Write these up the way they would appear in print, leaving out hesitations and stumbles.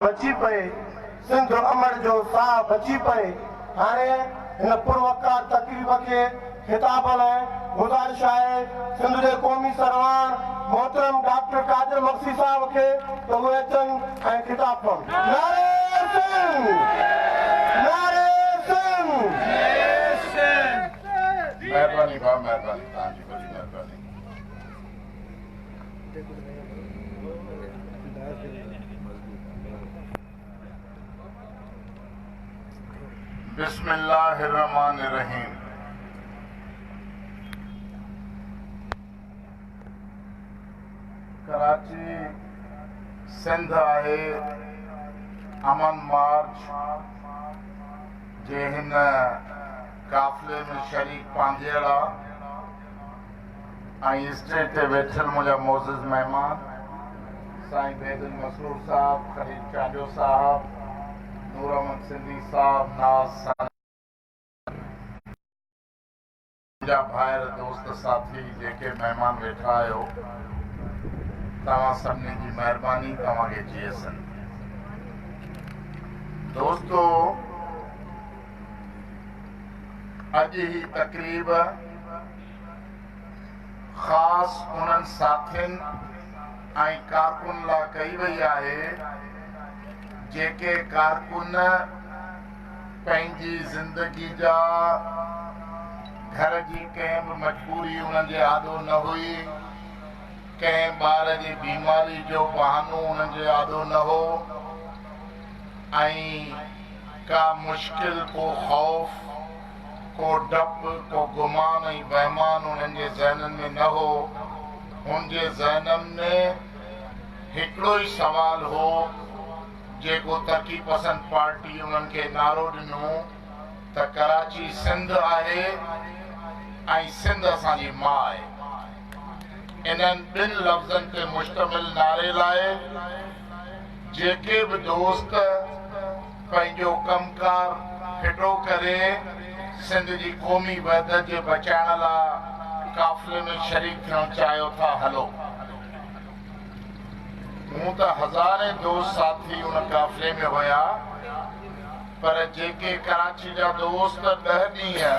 बची पए सिंध अमर जो साह बची पए हाणे इन पुरवकार तकरीब के खिताब लाइ गुज़ारिश आहे सिंध जे क़ौमी सरवान मोहतरम डॉक्टर कादिर मक्सी साहब के तो उहे अचनि ऐं खिताब कनि। नारे सिंध, नारे सिंध। महिरबानी भाउ, महिरबानी, तव्हांजी वॾी महिरबानी। बिस्मिल्लाहिर्रहमानिर्रहीम। कराची सिंध आहे अमन मार्च जे हिन काफ़िले में शरीक पांजेड़ा ऐं स्टेज ते वेठल मुंहिंजा मोज़िज़ महिमान साईं बेदुल मसरूर साहब, खलील चांडियो साहब, नूर अहमद सिंधी साहब, नाज़ मुंहिंजा भाइर दोस्त साथी जेके महिमान वेठा आहियो, तव्हां सभिनी जी महिरबानी, तव्हांखे जी असन। दोस्तो, अॼु ही तकरीब ख़ासि उन्हनि साथियुनि ऐं कारकुन लाइ कई वई आहे जेके कारकुन पंहिंजी ज़िंदगी जा घर जी कंहिं बि मजबूरी उन्हनि जे आॾो न हुई, कंहिं ॿार जी बीमारी जो बहानो उन्हनि जे आॾो न हो ऐं का मुश्किल, को ख़ौफ़, को डपु, को गुमान ऐं वहमान उन्हनि जे ज़हननि में न हो। उन जे ज़हननि में हिकिड़ो ई सवाल हो जेको तरक़ी पसंद पार्टी उन्हनि खे नारो ॾिनो त कराची सिंध आहे ऐं सिंध असांजी माउ आहे। इन्हनि ॿिनि लफ़्ज़नि ते मुश्तमिल नारे लाइ जेके बि दोस्त पंहिंजो कमकार फिटो करे सिंध जी क़ौमी वहदत जे बचाइण लाइ काफ़िले में शरीक थियणु चाहियो था, हलो। हूं त हज़ारे दोस्त साथी उन काफ़िले में हुया, पर जेके कराची जा दोस्त 10 ॾींहं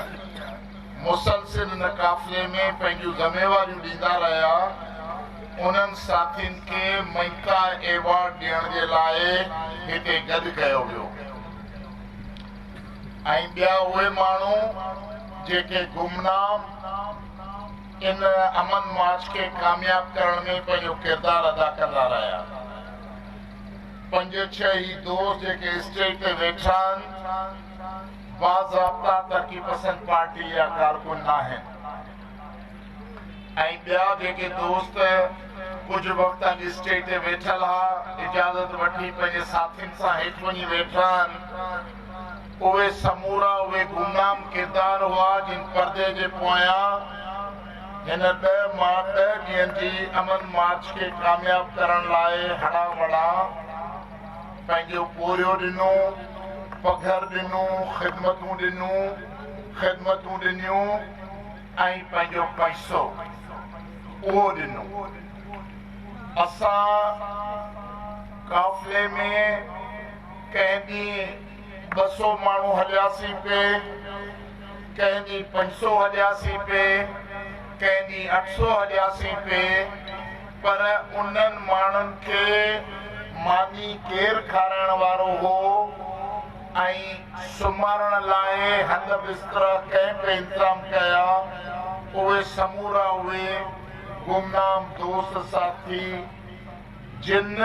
मुसलसिल हिन काफ़िले में पंहिंजूं ज़िम्मेवारियूं ॾींदा रहिया, उन्हनि साथियुनि खे मइका एवॉर्ड ॾियण जे लाइ हिते गॾु कयो वियो ऐं ॿिया उहे माण्हू जेके गुमनाम इन अमन मार्च खे कामयाब करण में पंहिंजो किरदारु अदा कंदा रहिया। 5-6 ही दोस्त जेके स्टेज ते वेठा आहिनि बाज़ाब्ता तरक़ी पसंद पार्टी या कारकुन आहिनि ऐं ॿिया जेके दोस्त कुझु वक़्त अॻु स्टेज ते वेठल हा, इजाज़त वठी पंहिंजे साथियुनि सां हेठि वञी वेठा आहिनि, उहे समूरा उहे गुमनाम किरदार हुआ जिन पर्दे जे पोयां हिन 10 ॾींहंनि जी अमन मार्च खे कामयाब करण लाइ हड़ा वड़ा पंहिंजो पोरियो ॾिनो, पघर ॾिनो, ख़िदमतूं ॾिनियूं ऐं पंहिंजो पैसो उहो ॾिनो। असां काफ़िले में कंहिं ॾींहुं 200 माण्हू हलियासीं पे, कंहिं ॾींहुं 500 हलियासीं पे, कंहिं ॾींहुं 800 हलियासीं पे, पर उन्हनि माण्हुनि खे मानी केरु खाराइण वारो हो ऐं सुम्हारण लाइ हंध बिस्तर कंहिं पे इंतज़ाम कया, उहे समूरा उहे गुमनाम दोस्त साथी जिन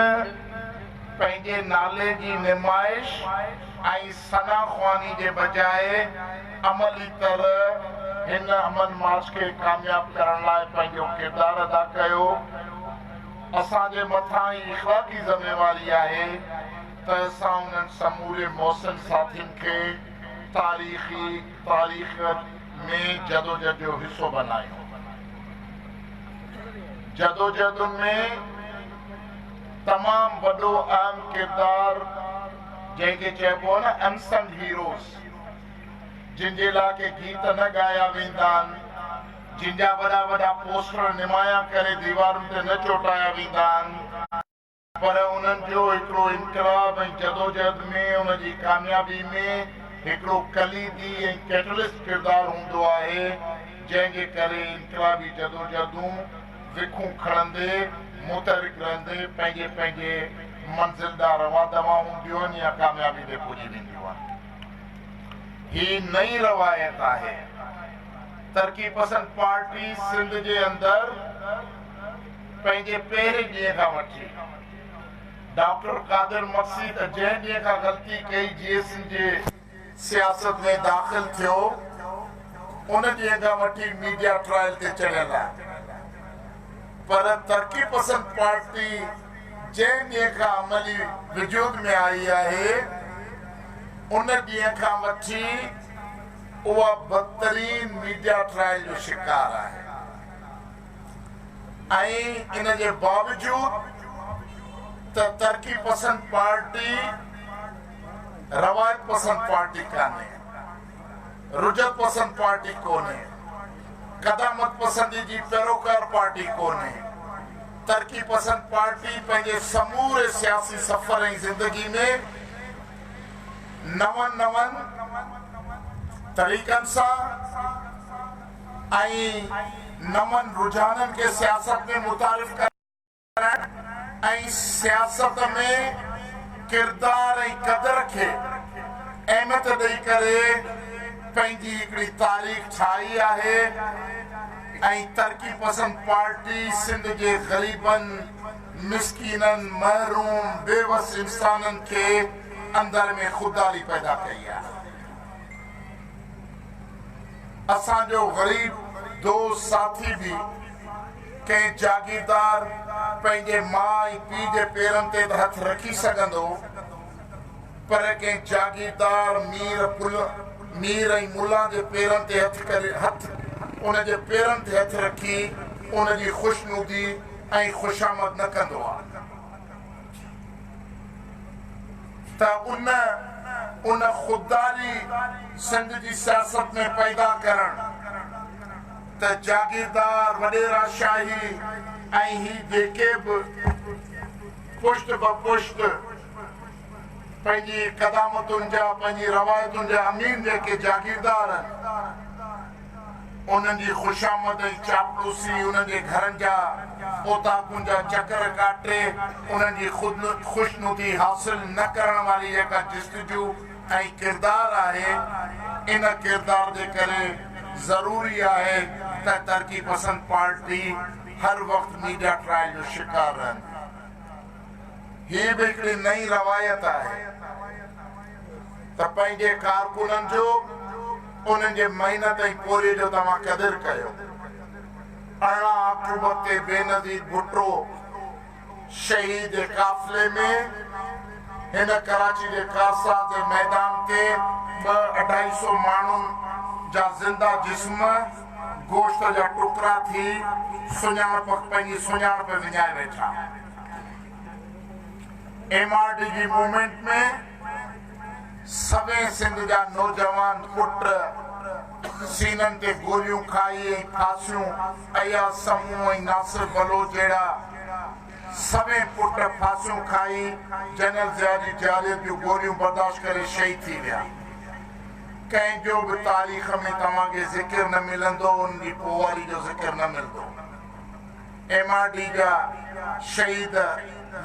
पंहिंजे नाले जी निमाइश ऐं सनाख्वानी जे बजाए अमली तरह हिन अमन मार्च खे कामयाब करण लाइ पंहिंजो किरदारु अदा कयो। असांजे मथां ई इख़लाक़ी ज़िम्मेवारी आहे त असां उन्हनि समूरे मोहसिन साथियुनि खे तारीख़ में जदोजहद जो हिसो बनायूं। जदोजहद में तमामु वॾो अहम किरदारु जंहिंखे चइबो आहे न अनसंग हीरोज़, जिन जे लाइ के गीत न ॻाया वेंदा आहिनि, जिन जा वॾा वॾा पोस्टर निमाया करे दीवारुनि ते न चोटाया वेंदा आहिनि, पर उन्हनि जो हिकिड़ो इनकलाब ऐं जदोजहद में उनजी कामयाबी में हिकिड़ो कलीदी ऐं कैटलिस्ट किरदारु हूंदो आहे, जंहिंजे करे इनकलाबी जदोजहदूं विखूं खणंदे मुतहरिक रहंदे पंहिंजे पंहिंजे मंज़िल ॾांहुं रवा दवा हूंदियूं आहिनि या कामयाबी ते पुॼी वेंदियूं आहिनि। ही नई रवायत आहे। तरक़ी पसंद पार्टी सिंध जे अंदरि पंहिंजे पहिरें ॾींहं खां वठी डॉक्टर कादिर मक्सी त जंहिं ॾींहं खां ग़लती कई जीएससी जे सियासत में दाख़िल थियो उन ॾींहं खां वठी मीडिया ट्रायल ते चढ़ियल आहे। पर तरक़ी पसंद पार्टी जंहिं ॾींहं खां अमली वजूद में आई आहे उन ॾींहं खां वठी उहा बदतरीन मीडिया ट्रायल जो शिकार आहे। ऐं इन जे बावजूद त तरक़ी पसंद पार्टी रवायत पसंद पार्टी कान्हे, रुजत पसंद पार्टी कोन्हे, क़दामत पसंदी जी पैरोकार पार्टी कोन्हे। तरक़ी पसंद पार्टी पंहिंजे समूरे सियासी सफ़र ऐं ज़िंदगी में नवनि तरीक़नि सां ऐं नवनि रुझाननि खे सियासत में मुतारिफ़ करणु ऐं सियासत में किरदार ऐं क़दर खे अहमियत ॾेई करे पंहिंजी हिकिड़ी तारीख़ ठाही आहे। ऐं तरक़ी पसंद पार्टी सिंध जे ग़रीबनि मिसकीननि महरूम बेवस इंसाननि खे अंदर में ख़ुददारी पैदा कई आहे। असांजो ग़रीब दोस्त साथी बि कंहिं जागीरदार पंहिंजे माउ ऐं पीउ जे पेरनि ते त हथु रखी सघंदो, पर कंहिं जागीरदार मीर ऐं मुल्ला जे पेरनि ते उन जे पेरनि ते हथु रखी उन जी ख़ुशनुदी ऐं ख़ुशामद न कंदो आहे। त उन ख़ुददारी सिंध जी सियासत में पैदा करणु त जागीरदार वॾेरा शाही ऐं ही जेके बि पुष्ट ब पुष्ट पंहिंजी क़दामतुनि जा पंहिंजी रवायतुनि जा अमीन जेके जागीरदार आहिनि उन्हनि जी ख़ुशामद ऐं चापलूसी उन्हनि जे घरनि जा पोताकुनि जा चकर काटे उन्हनि जी ख़ुशनुदी हासिल न करण वारी जेका जस्तजू ऐं किरदार आहे, इन किरदार जे करे ज़रूरी आहे त तरक़ी पसंद पार्टी हर वक़्तु मीडिया ट्रायल जो शिकार रहनि। हीअ बि हिकिड़ी नई रवायत आहे त पंहिंजे कारकुननि जो उन्हनि जे महिनत ऐं पोरे जो तव्हां क़दुरु कयो। 18 अक्टूबर ते बेनज़ीर भुट्टो शहीद जे काफ़िले में हिन कराची जे कारसा जे मैदान ते 200-250 माण्हुनि जा ज़िंदा जिस्म गोश्त जा टुकड़ा थी पंहिंजी सुञाणप विञाए वेठा। MRD जी मूवमेंट में सभई सिंध जा नौजवान पुट सीननि ते गोलियूं खाई ऐं फांसियूं अया समूह ऐं नासिर बलोच जहिड़ा सभई पुट फांसियूं खाई जनरल ज़िया जी जालियत जूं गोलियूं बर्दाश्त करे शहीद थी विया। कंहिंजो बि तारीख़ में तव्हांखे ज़िक्र न मिलंदो, उन जी पोवारी जो ज़िक्र न मिलंदो। MRD जा शहीद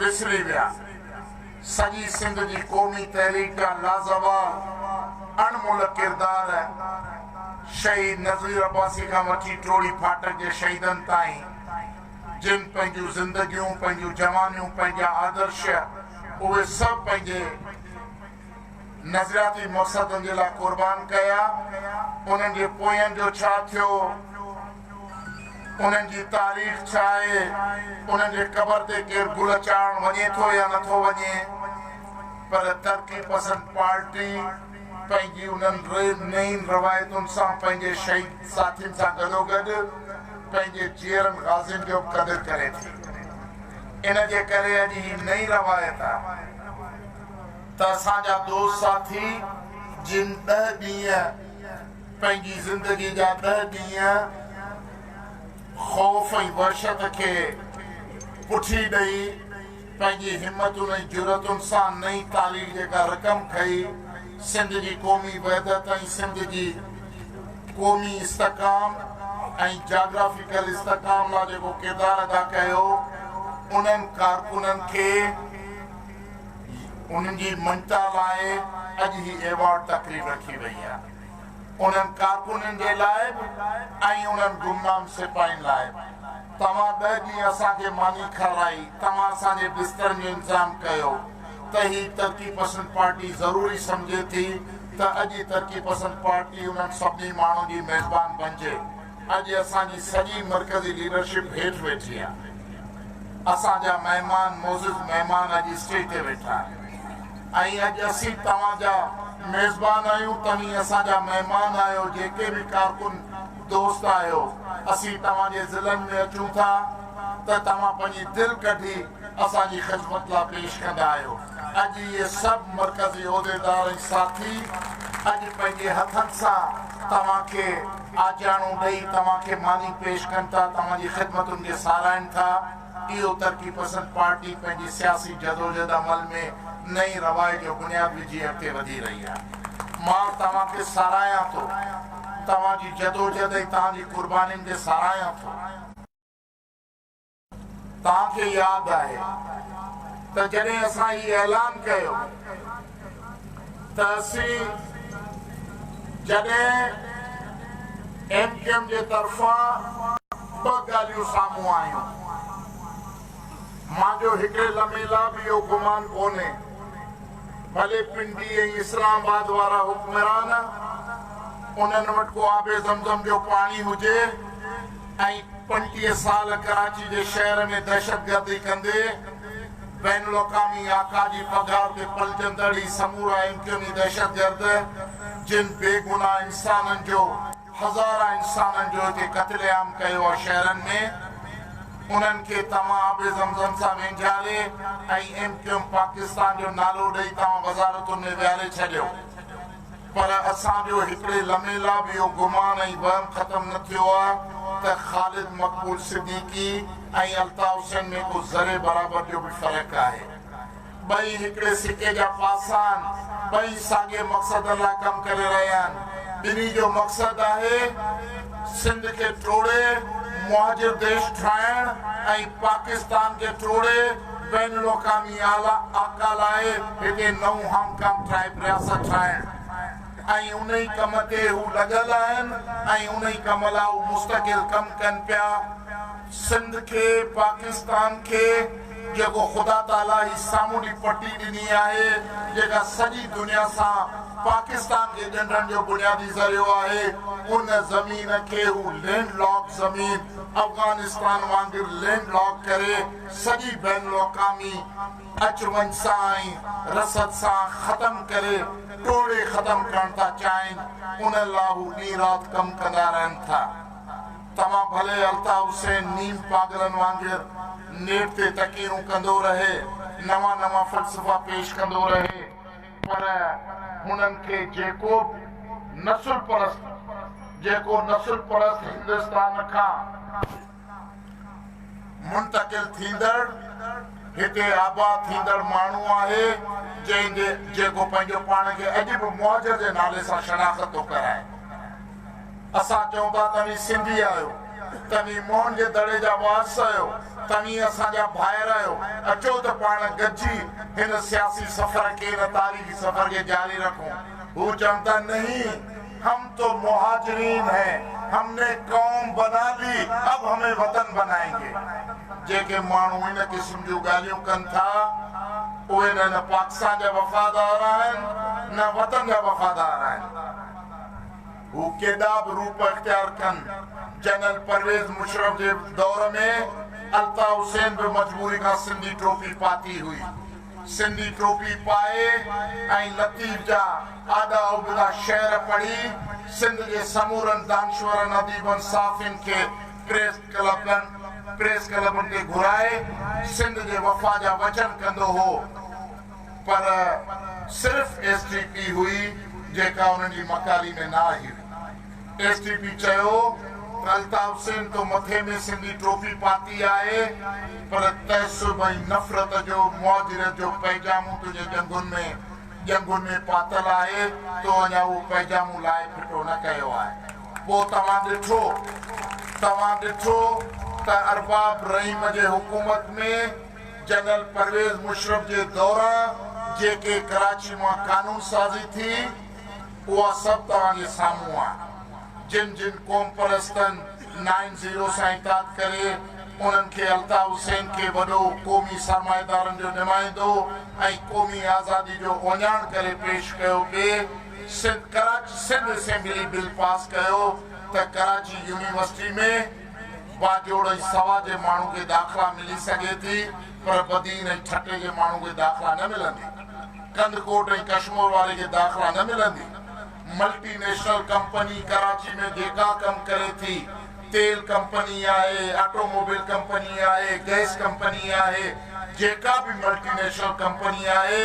विसरी विया। सॼी सिंध जी क़ौमी तहरीक जा लाज़वाल अणमुल किरदार शहीद नज़ीर अब्बासी खां वठी टोड़ी फाटक जे शहीदनि ताईं जिन पंहिंजूं ज़िंदगियूं पंहिंजूं जवानियूं पंहिंजा आदर्श उहे सभु पंहिंजे नज़रियाती मक़सदनि जे लाइ क़ुर्बान कया। उन्हनि जे पोयनि जो छा थियो, उन्हनि जी तारीख़ छा आहे, उन्हनि जे क़बर ते केरु गुल चाढ़ण वञे थो या नथो वञे, पर तरक़ी पसंद पार्टी पंहिंजी उन्हनि नई रवायतुनि सां पंहिंजे शहीद साथियुनि सां गॾोगॾु पंहिंजे जीअरनि गाज़ियुनि जो क़दुरु करे थी। इन जे करे अॼु ही नई रवायत आहे त असांजा दोस्त साथी जिन 10 ॾींहं पंहिंजी ज़िंदगी जा 10 ॾींहं खौफ़ ऐं वहशत खे पुठी ॾेई पंहिंजी हिम्मतुनि ऐं जुरतुनि सां नई तालीम जेका रक़म खई सिंध जी क़ौमी वहदत ऐं सिंध जी क़ौमी इस्तकाम ऐं जाग्राफिकल इस्तकाम लाइ जेको किरदारु अदा कयो उन्हनि कारकुननि खे उन्हनि जी मञता लाइ अॼु ही एवॉर्ड तक़रीब रखी वई आहे। उन्हनि कारकुननि जे लाइ ऐं उन्हनि गुमनाम सिपाहियुनि लाइ। तव्हां 10 ॾींहं असांखे मानी खाराई, तव्हां असांजे बिस्तरनि जो इंतज़ाम कयो त ही तरक़ी पसंद पार्टी ज़रूरी सम्झे थी त अॼु तरक़ी पसंद पार्टी उन्हनि सभिनी माण्हुनि जी मेज़बान बणिजे। अॼु असांजी सॼी मर्कज़ी लीडरशिप हेठि वेठी आहे। असांजा महिमान मोज़िज़ महिमान अॼु स्टेज ते वेठा आहिनि ऐं अॼु असीं तव्हांजा मेज़बान आहियूं, तव्हीं असांजा महिमान आहियो। जेके बि कारकुन दोस्त आहियो, असीं तव्हांजे ज़िलनि में अचूं था त तव्हां पंहिंजी दिलि कढी असांजी ख़िदमत लाइ पेश कंदा आहियो। अॼु इहे सभु मर्कज़ी उहिदेदार ऐं साथी अॼु पंहिंजे हथनि सां तव्हांखे आजाणूं ॾेई तव्हांखे मानी पेश कनि था, तव्हांजी ख़िदमतुनि खे साराइनि था। इहो तरक़ी पसंद पार्टी पंहिंजी सियासी जदोजहद अमल में नई रवाय जो बुनियाद विझी अॻिते वधी रही आहे। मां तव्हांखे साराहियां थो, तव्हांजी जदोजहद ऐं तव्हांजी क़ुर्बानीनि खे साराहियां थो। तव्हांखे यादि आहे त जॾहिं असां हीउ ऐलान कयो त असीं जॾहिं MKM जे तरफ़ां 2 ॻाल्हियूं साम्हूं आयूं, मुंहिंजो हिकिड़े लम्हे लाइ बि इहो गुमान कोन्हे भले पिंडी ऐं इस्लामाबाद वारा हुक्मरान उन्हनि वटि को आबे ज़मज़म जो पाणी हुजे ऐं 25 साल कराची जे शहर में दहशतगर्दी कंदे बैन अल-अक़वामी आका जी पघार ते पलजंदड़ ही समूरा MKM दहशतगर्द जिन बेगुनाह इंसाननि जो हज़ारा इंसाननि जो हिते क़त्लेआम कयो आहे शहरनि में, उन्हनि खे तव्हां आबे ज़मज़म सां वेझारे ऐं MKM पाकिस्तान जो नालो ॾेई तव्हां वज़ारतुनि में विहारे छॾियो। पर असांजो हिकिड़े लम्हे लाइ बि इहो गुमान ऐं वहम ख़तमु न थियो आहे त ख़ालिद मक़बूल सिद्दीकी ऐं अल्ताफ़ हुसैन में को ज़रे बराबर जो बि फ़र्क़ु आहे। ॿई हिकिड़े सिके जा पासा आहिनि, ॿई साॻिए मक़सद लाइ कमु करे रहिया आहिनि। ॿिन्ही जो मक़सदु आहे सिंध खे टोड़े मुहाजिर देश ठाहिण ऐं पाकिस्तान खे टोड़े बैन अल-अक़वामी आका लाइ हिते नओं हांगकांग टाइप रियासत ठाहिण ऐं उन ई कम ते हू लॻल आहिनि ऐं उन ई कम लाइ हू मुस्तक़िल कमु कनि पिया। सिंध खे पाकिस्तान खे जेको ख़ुदा ताला ही सामूंडी पटी ॾिनी आहे, जेका सॼी दुनिया सां पाकिस्तान के ॼंढण जो बुनियादी ज़रियो आहे, उन ज़मीन खे हू लैंडलॉक ज़मीन अफ़गानिस्तान वांगुरु लैंडलॉक करे सॼी बैन अल-अक़वामी अच वञ सां ऐं रसद सां ख़तमु करे टोड़े ख़तमु करणु था चाहिनि। उन लाइ हू ॾींहुं राति कमु कंदा रहनि था। तव्हां भले अल्ताफ़ हुसैन नीम पागलनि वांगुरु नेट ते तकीरूं कंदो रहे, नवां नवां फ़लसफ़ा पेश कंदो रहे, पर हुननि खे जेको नस्ल परस्त हिंदुस्तान खां मुंतकिल थींदड़ हिते आबाद थींदड़ माण्हू आहे, जेको पंहिंजो पाण खे अॼु बि मुहाजिर जे नाले सां शनाख़त थो कराए। असां चऊं था तव्हीं सिंधी आहियो, तव्हीं मोहन जे दड़े जा वारस आहियो, तव्हीं असांजा भाइर आहियो, अचो त पाण गॾिजी हिन सियासी सफ़र खे, हिन तारीख़ी सफ़र खे जारी रखूं। हू चवंदा नहीं, हम तो मुहाजिरीन हैं, हमने कौम बना ली, अब हमें वतन बनाएंगे। जेके माण्हू इन क़िस्म जूं ॻाल्हियूं कनि था उहे न पाकिस्तान जा वफ़ादार आहिनि न वतन जा वफ़ादार आहिनि। हू केॾा बि रूप इख्तियार कनि, जनरल परवेज़ मुशर्रफ जे दौर में अल्ताफ़ हुसैन बि मजबूरी खां सिंधी टोपी पाती हुई। सिंधी टोपी पाए ऐं लतीफ़ जा आॾा उबदा शेर पढ़ी सिंध जे समूरनि दानश्वरनि अदीबनि साफ़िन खे प्रेस क्लबनि ते घुराए सिंध जे वफ़ा जा वचन कंदो हो। पर सिर्फ़ STP हुई जेका उन्हनि जी मकारी में न आई। STP चयो अल्ताफ हुसैन तो मथे में सिंधी टोपी पाती आहे पर तहसुब ऐं नफ़रत जो मुआजिरत जो पैजामो तुंहिंजे जंगुनि में पातल आहे तो अञा उहो पैजामो लाइ फिटो न कयो आहे। पोइ तव्हां ॾिठो त अरबाब रहीम जे हुकूमत में जनरल परवेज़ मुशर्रफ जे दौरान जेके कराची मां कानून साज़ी थी उहा सभु तव्हांजे साम्हूं आहे। जिन क़ौम परस्तनि 9-0 सां इताद करे उन्हनि खे अल्ताफ हुसैन खे वॾो क़ौमी सरमाएदारनि जो नुमाइंदो ऐं क़ौमी आज़ादी जो ओञाण करे पेश कयो पिए। सिंध असेंबली बिल पास कयो त कराची यूनिवर्सिटी में बाजोड़ ऐं सवा जे माण्हू खे दाख़िला मिली सघे थी पर बदीन ऐं ठटे जे माण्हू खे दाख़िला न मिलंदी, कंदकोट ऐं कश्मीर वारे खे दाख़िला न मिलंदी। मल्टीनेशनल कंपनी कराची में जेका कम करे थी, तेल कंपनी आहे, ऑटोमोबाइल कंपनी आहे, गैस कंपनी आहे, जेका भी मल्टीनेशनल कंपनी आहे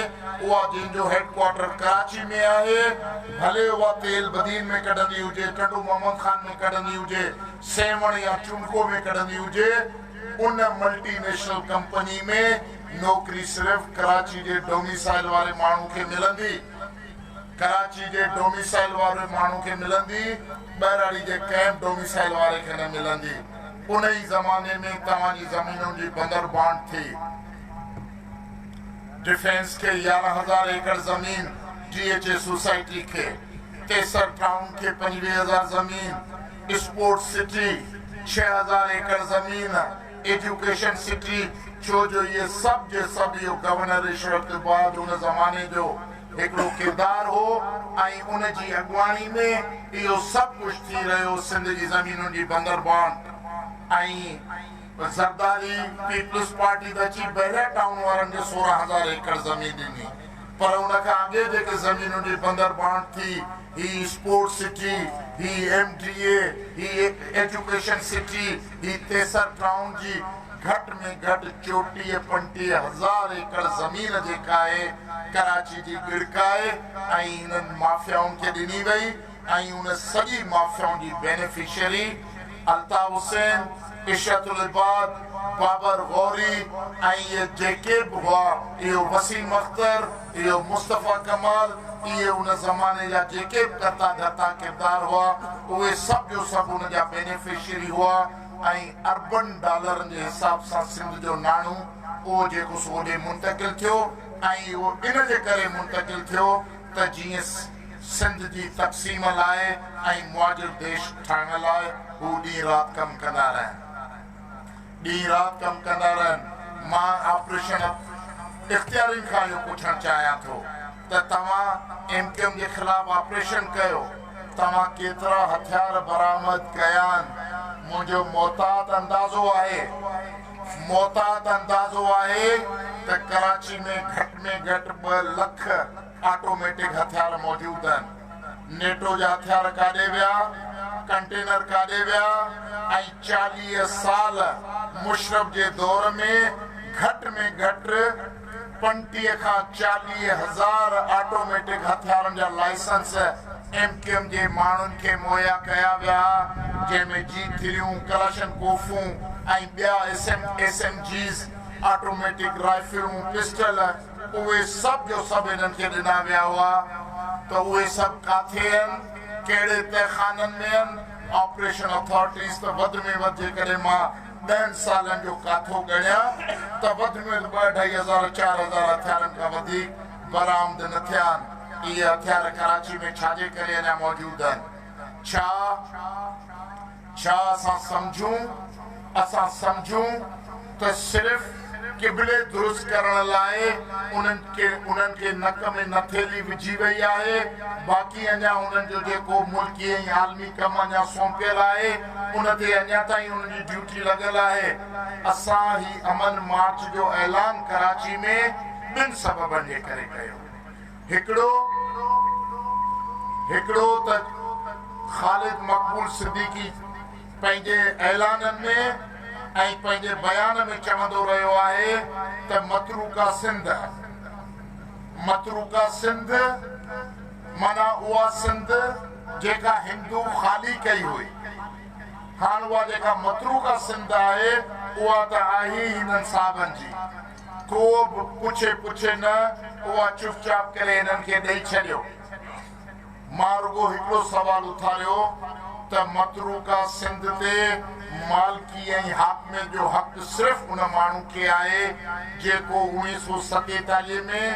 उहा जिनजो हेडक्वार्टर कराची में आहे, भले उहा तेल बदीन में कढंदी हुजे, टंडू मोहम्मद खान में कढंदी हुजे, सेवण या चुनको में कढंदी हुजे, उन मल्टीनेशनल कंपनी में नौकरी सिर्फ कराची जे डोमिसाइल वारे माण्हू खे मिलंदी। कराची जे डोमिसाइल वारे माण्हू खे मिलंदी, बहराड़ी जे कैंप डोमिसाइल वारे खे न मिलंदी। उन ई ज़माने में तव्हांजी ज़मीनुनि जी बंदर बांट थी। डिफेंस के 11,000 एकड़ जमीन, GHA सोसाइटी के तेसर टाउन के 25,000 जमीन, स्पोर्ट्स सिटी 6,000 एकड़ जमीन, एजुकेशन सिटी, छो जो ये सब जे सब यो गवर्नर इशरत बाद उन जमाने जो हिकिड़ो किरदार हो ऐं उन जी अॻुवाणी में इहो सभु कुझु थी रहियो। सिंध जी ज़मीनुनि जी बंदर बांट ऐं ज़रदारी पीपल्स पार्टी त अची बहिरिया टाउन वारनि खे 16,000 एकड़ ज़मीन ॾिनी, पर उन खां अॻे जेके ज़मीनुनि जी बंदर बांट थी, ही स्पोर्ट्स सिटी, ही MDA, ही एजुकेशन सिटी, ही तेसर टाउन जी घट में घट 34-35,000 एकड़ ज़मीन जेका आहे कराची जी गिड़काए ऐं इन्हनि माफ़ियाउनि खे ॾिनी वई ऐं उन सॼी माफ़ियाउनि जी बेनिफिशियरी अल्ताफ हुसैन, इशरतुल इबाद, बाबर गौरी ऐं इहे जेके बि हुआ, इहो वसीम अख्तर, इहो मुस्तफ़ा कमाल, इहे उन ज़माने जा जेके बि करता धरता किरदार हुआ उहे सभु जो सभु उन जा बेनिफिशियरी हुआ ऐं अरबन डॉलरनि जे हिसाब सां सिंध जो नाणो उहो जेको सो ओॾे मुंतकिल थियो ऐं उहो इन जे करे मुंतकिल थियो त जीअं सिंध जी तक़सीम लाइ ऐं मुआजिर देश ठाहिण लाइ हू ॾींहुं राति कमु कंदा रहनि। मां ऑपरेशन इख़्तियारियुनि खां इहो पुछणु चाहियां थो त तव्हां MQM जे ख़िलाफ़ ऑपरेशन कयो, तव्हां केतिरा हथियार बरामद कया आहिनि? मुंहिंजो मोहतात अंदाज़ो आहे त कराची में घटि 2 लख ऑटोमेटिक हथियार मौजूद आहिनि। नेटो जा हथियार काॾे विया, कंटेनर काॾे विया ऐं 40 साल मुशर्रफ जे दौर में घटि 35 खां 40,000 ऑटोमेटिक हथियारनि जा लाइसेंस MQM जे माण्हुनि खे मुहैया कया विया, जंहिंमें G3, कलाशनकोफूं ऐं ॿिया SMGs, ऑटोमेटिक राइफलूं, पिस्टल, उहे सभु जो सभु हिननि खे ॾिना विया हुआ। त उहे सभु काथे आहिनि, कहिड़े तहखाननि में आहिनि? ऑपरेशन अथॉरिटीज़ त वधि में वधि जेकॾहिं मां 10 सालनि जो काथो ॻणियां त वधि में वधि 2,500-4,000 हथियारनि खां वधीक बरामद न थिया आहिनि। इहे हथियार कराची में छाजे करे अञा मौजूद आहिनि? छा असां सम्झूं त सिर्फ़ क़िबले दुरुस्त करण लाइ उन्हनि खे नक में नथेली विझी वई आहे, बाक़ी अञा उन्हनि जो जेको मुल्की ऐं आलमी कमु अञा सौंपियल आहे उन ते अञा ताईं उन्हनि जी ड्यूटी लॻल आहे। असां ही अमन मार्च जो ऐलान कराची में 2 सबबनि जे करे कयो। हिकिड़ो त ख़ालिद मक़बूल सिद्दीकी पंहिंजे ऐलाननि में ऐं पंहिंजे बयान में चवंदो रहियो आहे त मतरूका सिंध माना उहा सिंध जेका हिंदू ख़ाली कई हुई, हाणे उहा जेका मतरूका सिंध आहे उहा त आहे ई हिननि साहबनि जी, को बि पुछे न, उहा चुपचाप करे हिननि खे ॾेई छॾियो। मां रुगो हिकिड़ो सवाल उथारियो त मतरूका सिंध ते मालकी ऐं हाकमियत जो हक़ सिर्फ़ उन माण्हू खे आहे जेको 1947 में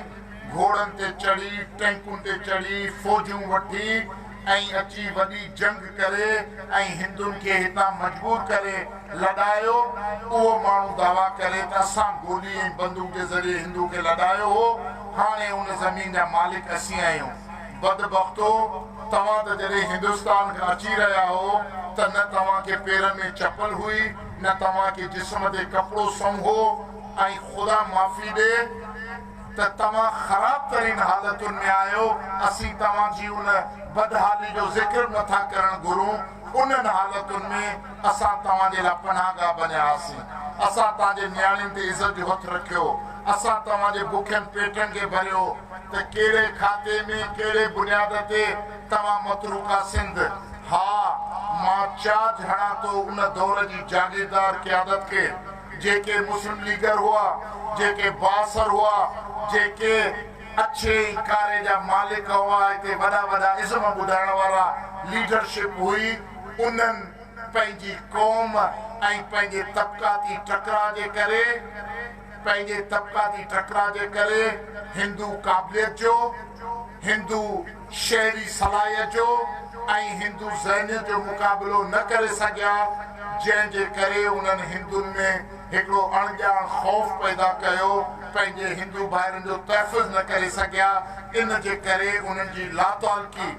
घोड़नि ते चढ़ी, टैंकुनि ते चढ़ी, फौजूं वठी ऐं अची वॾी जंग करे ऐं हिंदुनि खे हितां मजबूर करे लॾायो। उहो माण्हू दावा करे त असां गोली ऐं बंदूक जे ज़रिए हिंदू खे लॾायो हो, हाणे उन ज़मीन जा मालिक असीं आहियूं। बदबख्तो, तव्हां त जॾहिं हिंदुस्तान खां अची रहिया हो त न तव्हांखे पेरनि में चपल हुई, न तव्हांखे जिस्म ते कपिड़ो संभो, ऐं ख़ुदा माफ़ी ॾे त तव्हां ख़राब तरीन हालतुनि में आहियो। असीं तव्हांजी उन बदहाली जो ज़िक्र नथा करणु घुरूं। उन्हनि हालतुनि में असां तव्हांजे लाइ पनाहगाह बनियासीं, असां तव्हांजे नियाणियुनि ते इज़त जो हथु रखियो, असां तव्हांजे बुखियनि पेटनि खे भरियो। त कहिड़े खाते में, कहिड़े बुनियाद ते तव्हां मतरूका सिंध? हा, मां चार्ज हणां थो उन दौर जी जागीरदार क़यादत खे, जेके मुस्लिम लीगर हुआ, जेके बासर हुआ, जेके अच्छे कारे जा मालिक हुआ, हिते वॾा वॾा इज़्म ॿुधाइण वारा लीडरशिप हुई। उन्हनि पंहिंजी क़ौम ऐं पंहिंजे तबक़ाती टकराव जे करे, पंहिंजे तबक़ाती टकराव जे करे हिंदू क़ाबिलियत जो, हिंदू शहरी सलाहियत जो ऐं हिंदू ज़हनियत जो मुक़ाबिलो न करे सघिया, जंहिंजे करे उन्हनि हिंदुनि में हिकिड़ो अणॼाण ख़ौफ़ पैदा कयो, पंहिंजे हिंदू भाइरनि जो तहफ़ुज़ न करे सघिया। इन जे करे उन्हनि जी लातालकी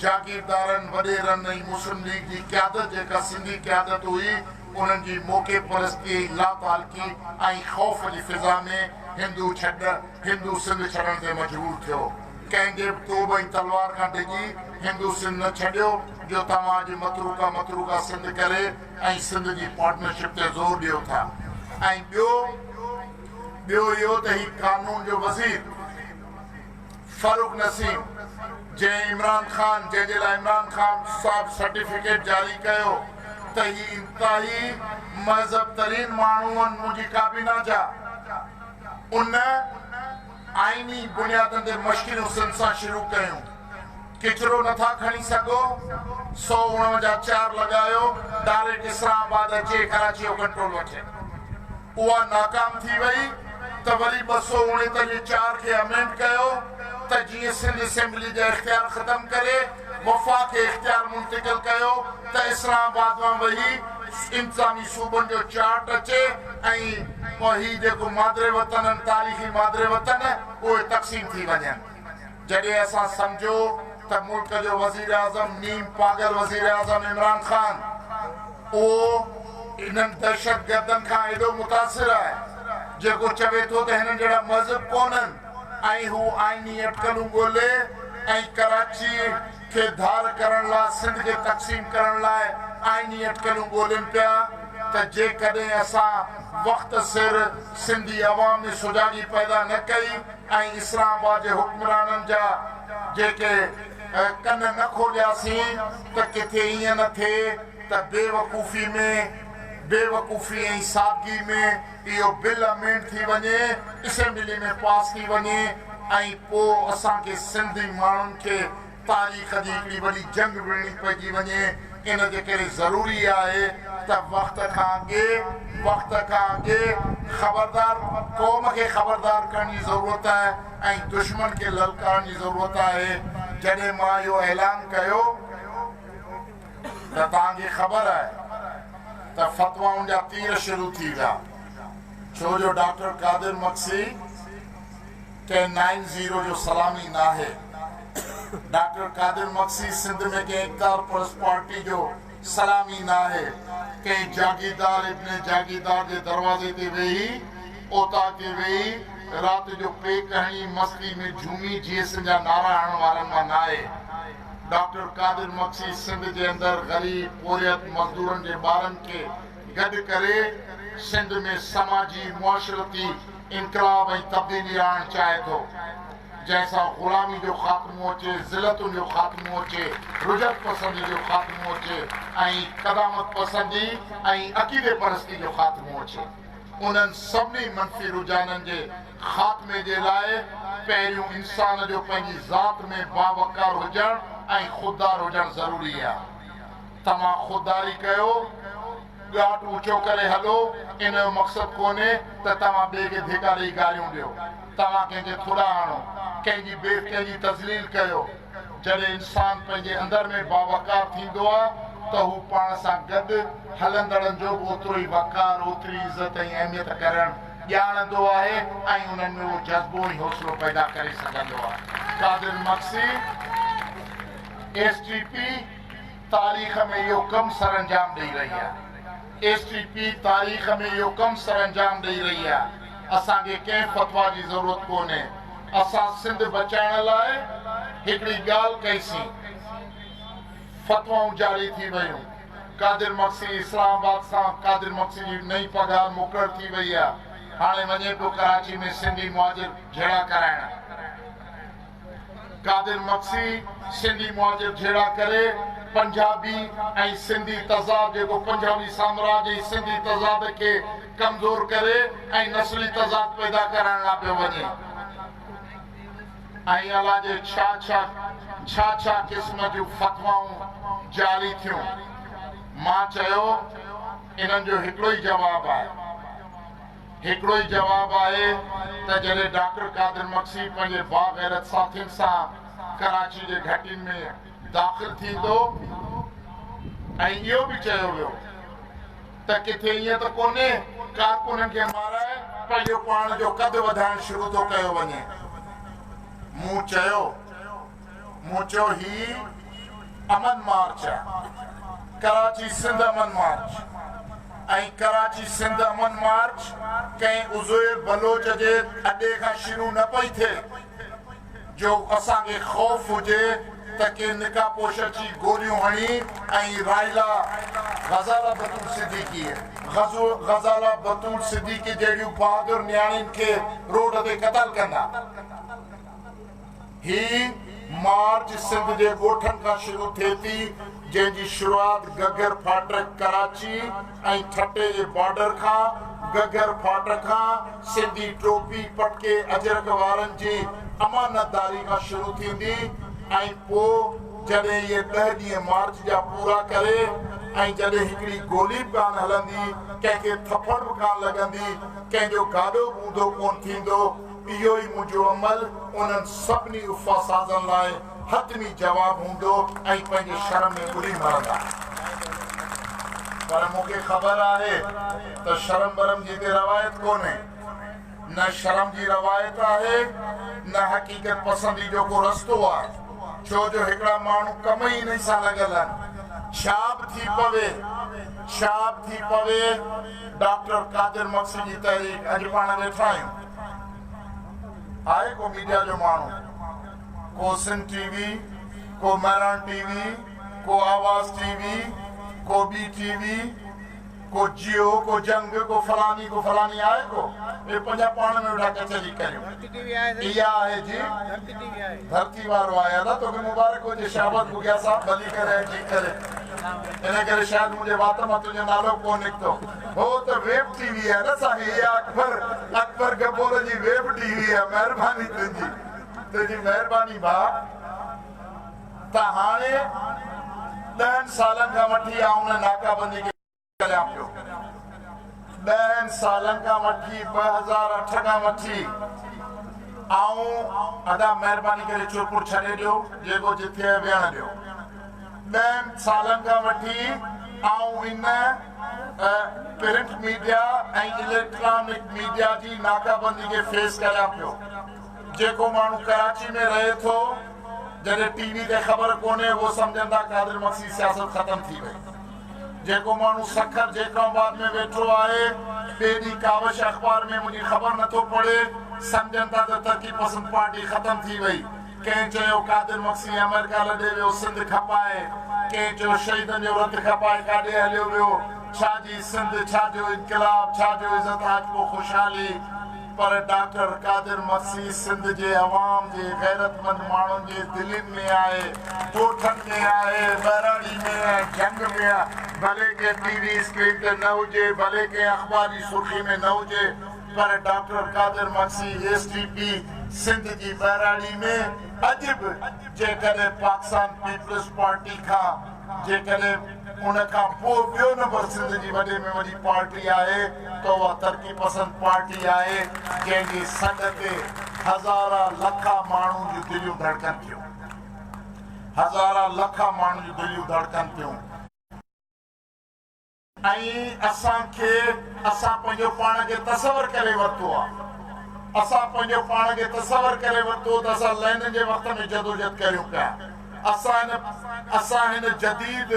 जागीरदारनि, वॾेरनि ऐं मुस्लिम लीग जी क़यादत, जेका सिंधी क़यादत हुई, उन्हनि जी मौक़े परस्ती, लातालकी ऐं ख़ौफ़ जी फिज़ा में हिंदू सिंध छॾण ते मजबूर थियो। कंहिंजे बि तोब ऐं तलवार खां डिॼी हिंदू सिंध न छॾियो, जो तव्हां अॼु मतरूका सिंध करे ऐं सिंध जी पार्टनरशिप ते ज़ोर ॾियो था। ऐं ॿियो इहो त ही कानून जो वज़ीर फारूक नसीम, जंहिं इमरान ख़ान, जंहिंजे लाइ इमरान ख़ान साहिब सर्टिफिकेट जारी कयो त ही इंतिहाई महज़ब तरीन माण्हू आहिनि मुंहिंजी काबीना जा, उन आइनी बुनियादनि ते मश्किलूं सिंध सां शुरू कयूं। किचिरो नथा खणी सघो, 149 लॻायो, डायरेक्ट इस्लामाबाद अचे, कराची जो कंट्रोल वठे। उहा नाकाम थी वई त वरी 249 खे अमेंड कयो त जीअं सिंध असेंबली जा इख्तियार ख़तम करे वफ़ा खे इख्तियार मुंतकिल कयो त इस्लामाबाद मां वही इंतज़ामी सूबनि जो चार्ट अचे ऐं वही जेको मादरे वतन आहिनि, तारीख़ी मादरे वतन, उहे तक़सीम थी वञनि। जॾहिं असां सम्झो त मुल्क जो वज़ीर आज़म, नीम पागल वज़ीर आज़म इमरान ख़ान, उहो इन्हनि दहशत गर्दनि खां एॾो मुतासिर आहे, जेको चवे थो त हिननि जहिड़ा मज़हब कोन्हनि, ऐं हू आइनी अटकलूं ॻोल्हे ऐं कराची खे धार करण लाइ, सिंध खे तक़सीम करण लाइ आइनी अटकलूं ॻोल्हनि पिया। त जेकॾहिं असां वक़्त सिर सिंधी अवाम में सुजाॻी पैदा न कई ऐं इस्लामाबाद जे हुक्मराननि जा जेके कन न खोलियासीं, त किथे ईअं न थिए त बेवकूफ़ी ऐं सादगी में इहो बिल अमेंड थी वञे, असेंबली में पास थी वञे, ऐं पोइ असांखे सिंधी माण्हुनि खे तारीख़ जी हिकिड़ी वॾी जंग विड़णी पइजी वञे। इन जे करे ज़रूरी आहे त वक़्त खां अॻे ख़बरदार, क़ौम खे ख़बरदार करण जी ज़रूरत आहे ऐं दुश्मन खे ललकारण जी ज़रूरत आहे। जॾहिं मां इहो ऐलान कयो त तव्हांखे ख़बर आहे त फ़तवाउनि जा तीर शुरू थी विया, छो जो डॉक्टर कादिर मक्सी के 90 जो सलामी न आहे। डॉक्टर कादिर मक्सी सिंध में कंहिं इक़्तिदार परस्त पार्टी जो सलामी न आहे। कंहिं जागीरदार इब्न जागीरदार जे दरवाज़े ते वेही, ओता ते वेही राति जो पेक हणी मस्ती में झूमी जीएसनि जा नारा हणण वारनि मां न आहे। डॉक्टर कादिर मक्सी सिंध जे अंदरि ग़रीब, पोरियत, मज़दूरनि जे ॿारनि खे गॾु करे सिंध में समाजी मुआशरती इनकलाब ऐं तब्दीली आणणु चाहे थो। जैसा गुलामी जो खात्मो अचे, ज़िलतुनि जो खात्मो अचे, रुजत पसंदी जो खात्मो अचे ऐं क़दामत पसंदी ऐं अक़ीदे परस्ती जो खात्मो अचे। उन्हनि सभिनी मनफ़ी रुझाननि जे ख़ात्मे जे लाइ पहिरियों इंसान जो पंहिंजी ज़ात में बावकार हुजणु ऐं ख़ुददार हुजणु ज़रूरी आहे। तव्हां ख़ुददारी कयो, ॻाट ऊचो करे हलो, इन जो मक़सदु कोन्हे त तव्हां ॿिए खे धिका ॾेई गारियूं ॾियो, तव्हां कंहिंखे थुड़ा हणो, कंहिंजी तज़लील कयो। जॾहिं इंसान पंहिंजे अंदर में बावकार थींदो आहे त हू पाण सां गॾु हलंदड़नि जो बि ओतिरो ई वकार, ओतिरी इज़त ऐं अहमियत करणु ॼाणंदो आहे ऐं उन्हनि में उहो जज़्बो ऐं हौसलो पैदा करे सघंदो आहे। कादिर मक्सी STP तारीख़ में इहो कमु सर अंजाम ॾेई रही आहे। STP तारीख़ में इहो कमु सर अंजाम ॾेई रही आहे। असांखे कंहिं फतवा जी ज़रूरत कोन्हे। असां सिंध बचाइण लाइ हिकिड़ी ॻाल्हि कईसीं, फतवाऊं जारी थी वयूं। कादिर मक्सी इस्लामाबाद सां कादिर मक्सी जी नई पघार मुक़ररु थी वई आहे। हाणे वञे पियो कराची में सिंधी मुहाजिर झेड़ा कराइण। कादिर मक्सी सिंधी मुहाजिर झेड़ा करे पंजाबी ऐं सिंधी तज़ाद, जेको पंजाबी साम्राज्य ऐं सिंधी तज़ाद खे कमज़ोर करे ऐं नस्ली तज़ाद पैदा कराइण लाइ पियो वञे। ऐं अलाह जे छा छा क़िस्म जूं फतवाऊं जारी थियूं। मां चयो इन्हनि जो हिकिड़ो ई जवाबु आहे, हिकिड़ो ई जवाबु आहे त जॾहिं डॉक्टर कादिर मक्सी पंहिंजे बाग़ैरत साथियुनि सां कराची जे घटियुनि में दाख़िल थींदो ऐं इहो बि चयो वियो त किथे ईअं त कोन्हे कारकुननि खे माराए पंहिंजो पाण जो कद वधाइण शुरू थो कयो वञे। मूं चयो ही अमन मार्च आहे, कराची सिंध अमन मार्च। ऐं कराची सिंध अमन मार्च कंहिं उज़ैर बलोच जे अॾे खां शुरू न पई थिए जो असांखे ख़ौफ़ हुजे त के निकाह पोश अची गोलियूं हणी ऐं राइला ग़ज़ाला बतूल सिद्दीकी जहिड़ियूं बहादुर न्याणियुनि खे रोड ते क़तल कंदा। ही मार्च सिंध जे ॻोठनि खां शुरू थिए थी, जंहिंजी शुरूआत गगर फाटक कराची ऐं ठटे जे बॉर्डर खां, गगर फाटक खां सिंधी टोपी पटके अजरक वारनि जी अमानतदारी खां शुरू थींदी ऐं पोइ जॾहिं इहे 10 ॾींहं मार्च जा पूरा करे ऐं जॾहिं हिकिड़ी गोली बि कान हलंदी, कंहिंखे थप्पड़ बि कान लॻंदी, कंहिंजो गाॾो बि ऊंधो कोन थींदो, इहो ई मुंहिंजो अमल उन्हनि सभिनी उफ़ासाज़नि लाइ हतमी जवाबु हूंदो ऐं पंहिंजे शर्म में ॿुड़ी मरंदा। पर मूंखे ख़बर आहे त शर्म बरम जी ते रवायत कोन्हे, न शर्म जी रवायत आहे न हक़ीक़त पसंदी जो को रस्तो आहे, छो जो हिकिड़ा माण्हू कम ई इन सां लॻल आहिनि। छा बि थी पवे डॉक्टर कादिर मक्सी जी तहरीक अॼु पाण वेठा आहियूं। आहे को मीडिया जो माण्हू, को सिंध टीवी, को मैरान टीवी, को आवाज़ टीवी, को बी टीवी, को जियो, को जंग, को फलानी आहे को? ये पंजा पाण में उठा कचहरी करियूं। इहा आहे जी धरती वारो आया था, तोखे मुबारक हुजे, शाबाश गुगिया साहब, भली करे जी करे। इन करे शायद मुझे बात में तुझे नालो को निकतो हो तो वेब टीवी है ना साही, ये अकबर गबोर जी वेब टीवी है। मेहरबानी तुझी मेहरबानी भा। त हाणे 10 सालनि खां वठी आउं नाकाबंदी करियां पियो, 10 सालनि खां वठी 2008 खां वठी आउं अदा मेहरबानी करे चुरपुर छॾे ॾियो, जेको जिथे वेहण ॾियो। 10 सालनि खां वठी आउं इन प्रिंट मीडिया ऐं इलेक्ट्रॉनिक मीडिया जी नाकाबंदी खे फेस करियां पियो। जेको माण्हू कराची में रहे थो, जॾहिं टीवी ते ख़बर कोन्हे, उहो सम्झंदा कादिर मक्सी सियासत ख़तम थी वई। जेको माण्हू सखर जेकाबाद में वेठो आहे, ॿिए ॾींहुं कावश अख़बार में मुंहिंजी ख़बर नथो पढ़े, सम्झनि था त तरक़ी पसंद पार्टी ख़तम थी वई। कंहिं चयो कादिर मक्सी अमेरिका लॾे वियो सिंध खपाए, कंहिं चयो शहीदनि जो रत खपाए काॾे हलियो वियो, छा जी सिंध, छा जो इनकलाब, छा जो इज़त, आज को ख़ुशहाली। पर डॉक्टर कादिर मसी सिंध जे अवाम जे गैरतमंद माण्हुनि जे दिलनि में आहे, ॻोठनि में आहे, बहिराणी में आहे, जंग में आहे। भले के टीवी स्क्रीन ते न हुजे, भले के अख़बारी सुर्खी में न हुजे, पर डॉक्टर कादिर मसी SDP सिंध जी बहिराणी में अॼु बि जेकॾहिं पाकिस्तान पीपल्स पार्टी खां जेकॾहिं उन खां पोइ ॿियो नंबर सिंध जी वॾे में वॾी पार्टी आहे त उहा तरक़ी पसंद पार्टी आहे, जंहिंजी सॾ ते हज़ारा लखा माण्हू जूं दिलियूं धड़कनि थियूं, हज़ारा लखा माण्हू जूं दिलियूं धड़कनि थियूं। ऐं असां पंहिंजो पाण खे तसवर करे वरितो आहे, असां पंहिंजो पाण खे तसवर करे वरितो त असां लैन जे वक़्त में जदोजहद करियूं पिया। असां हिन जदीद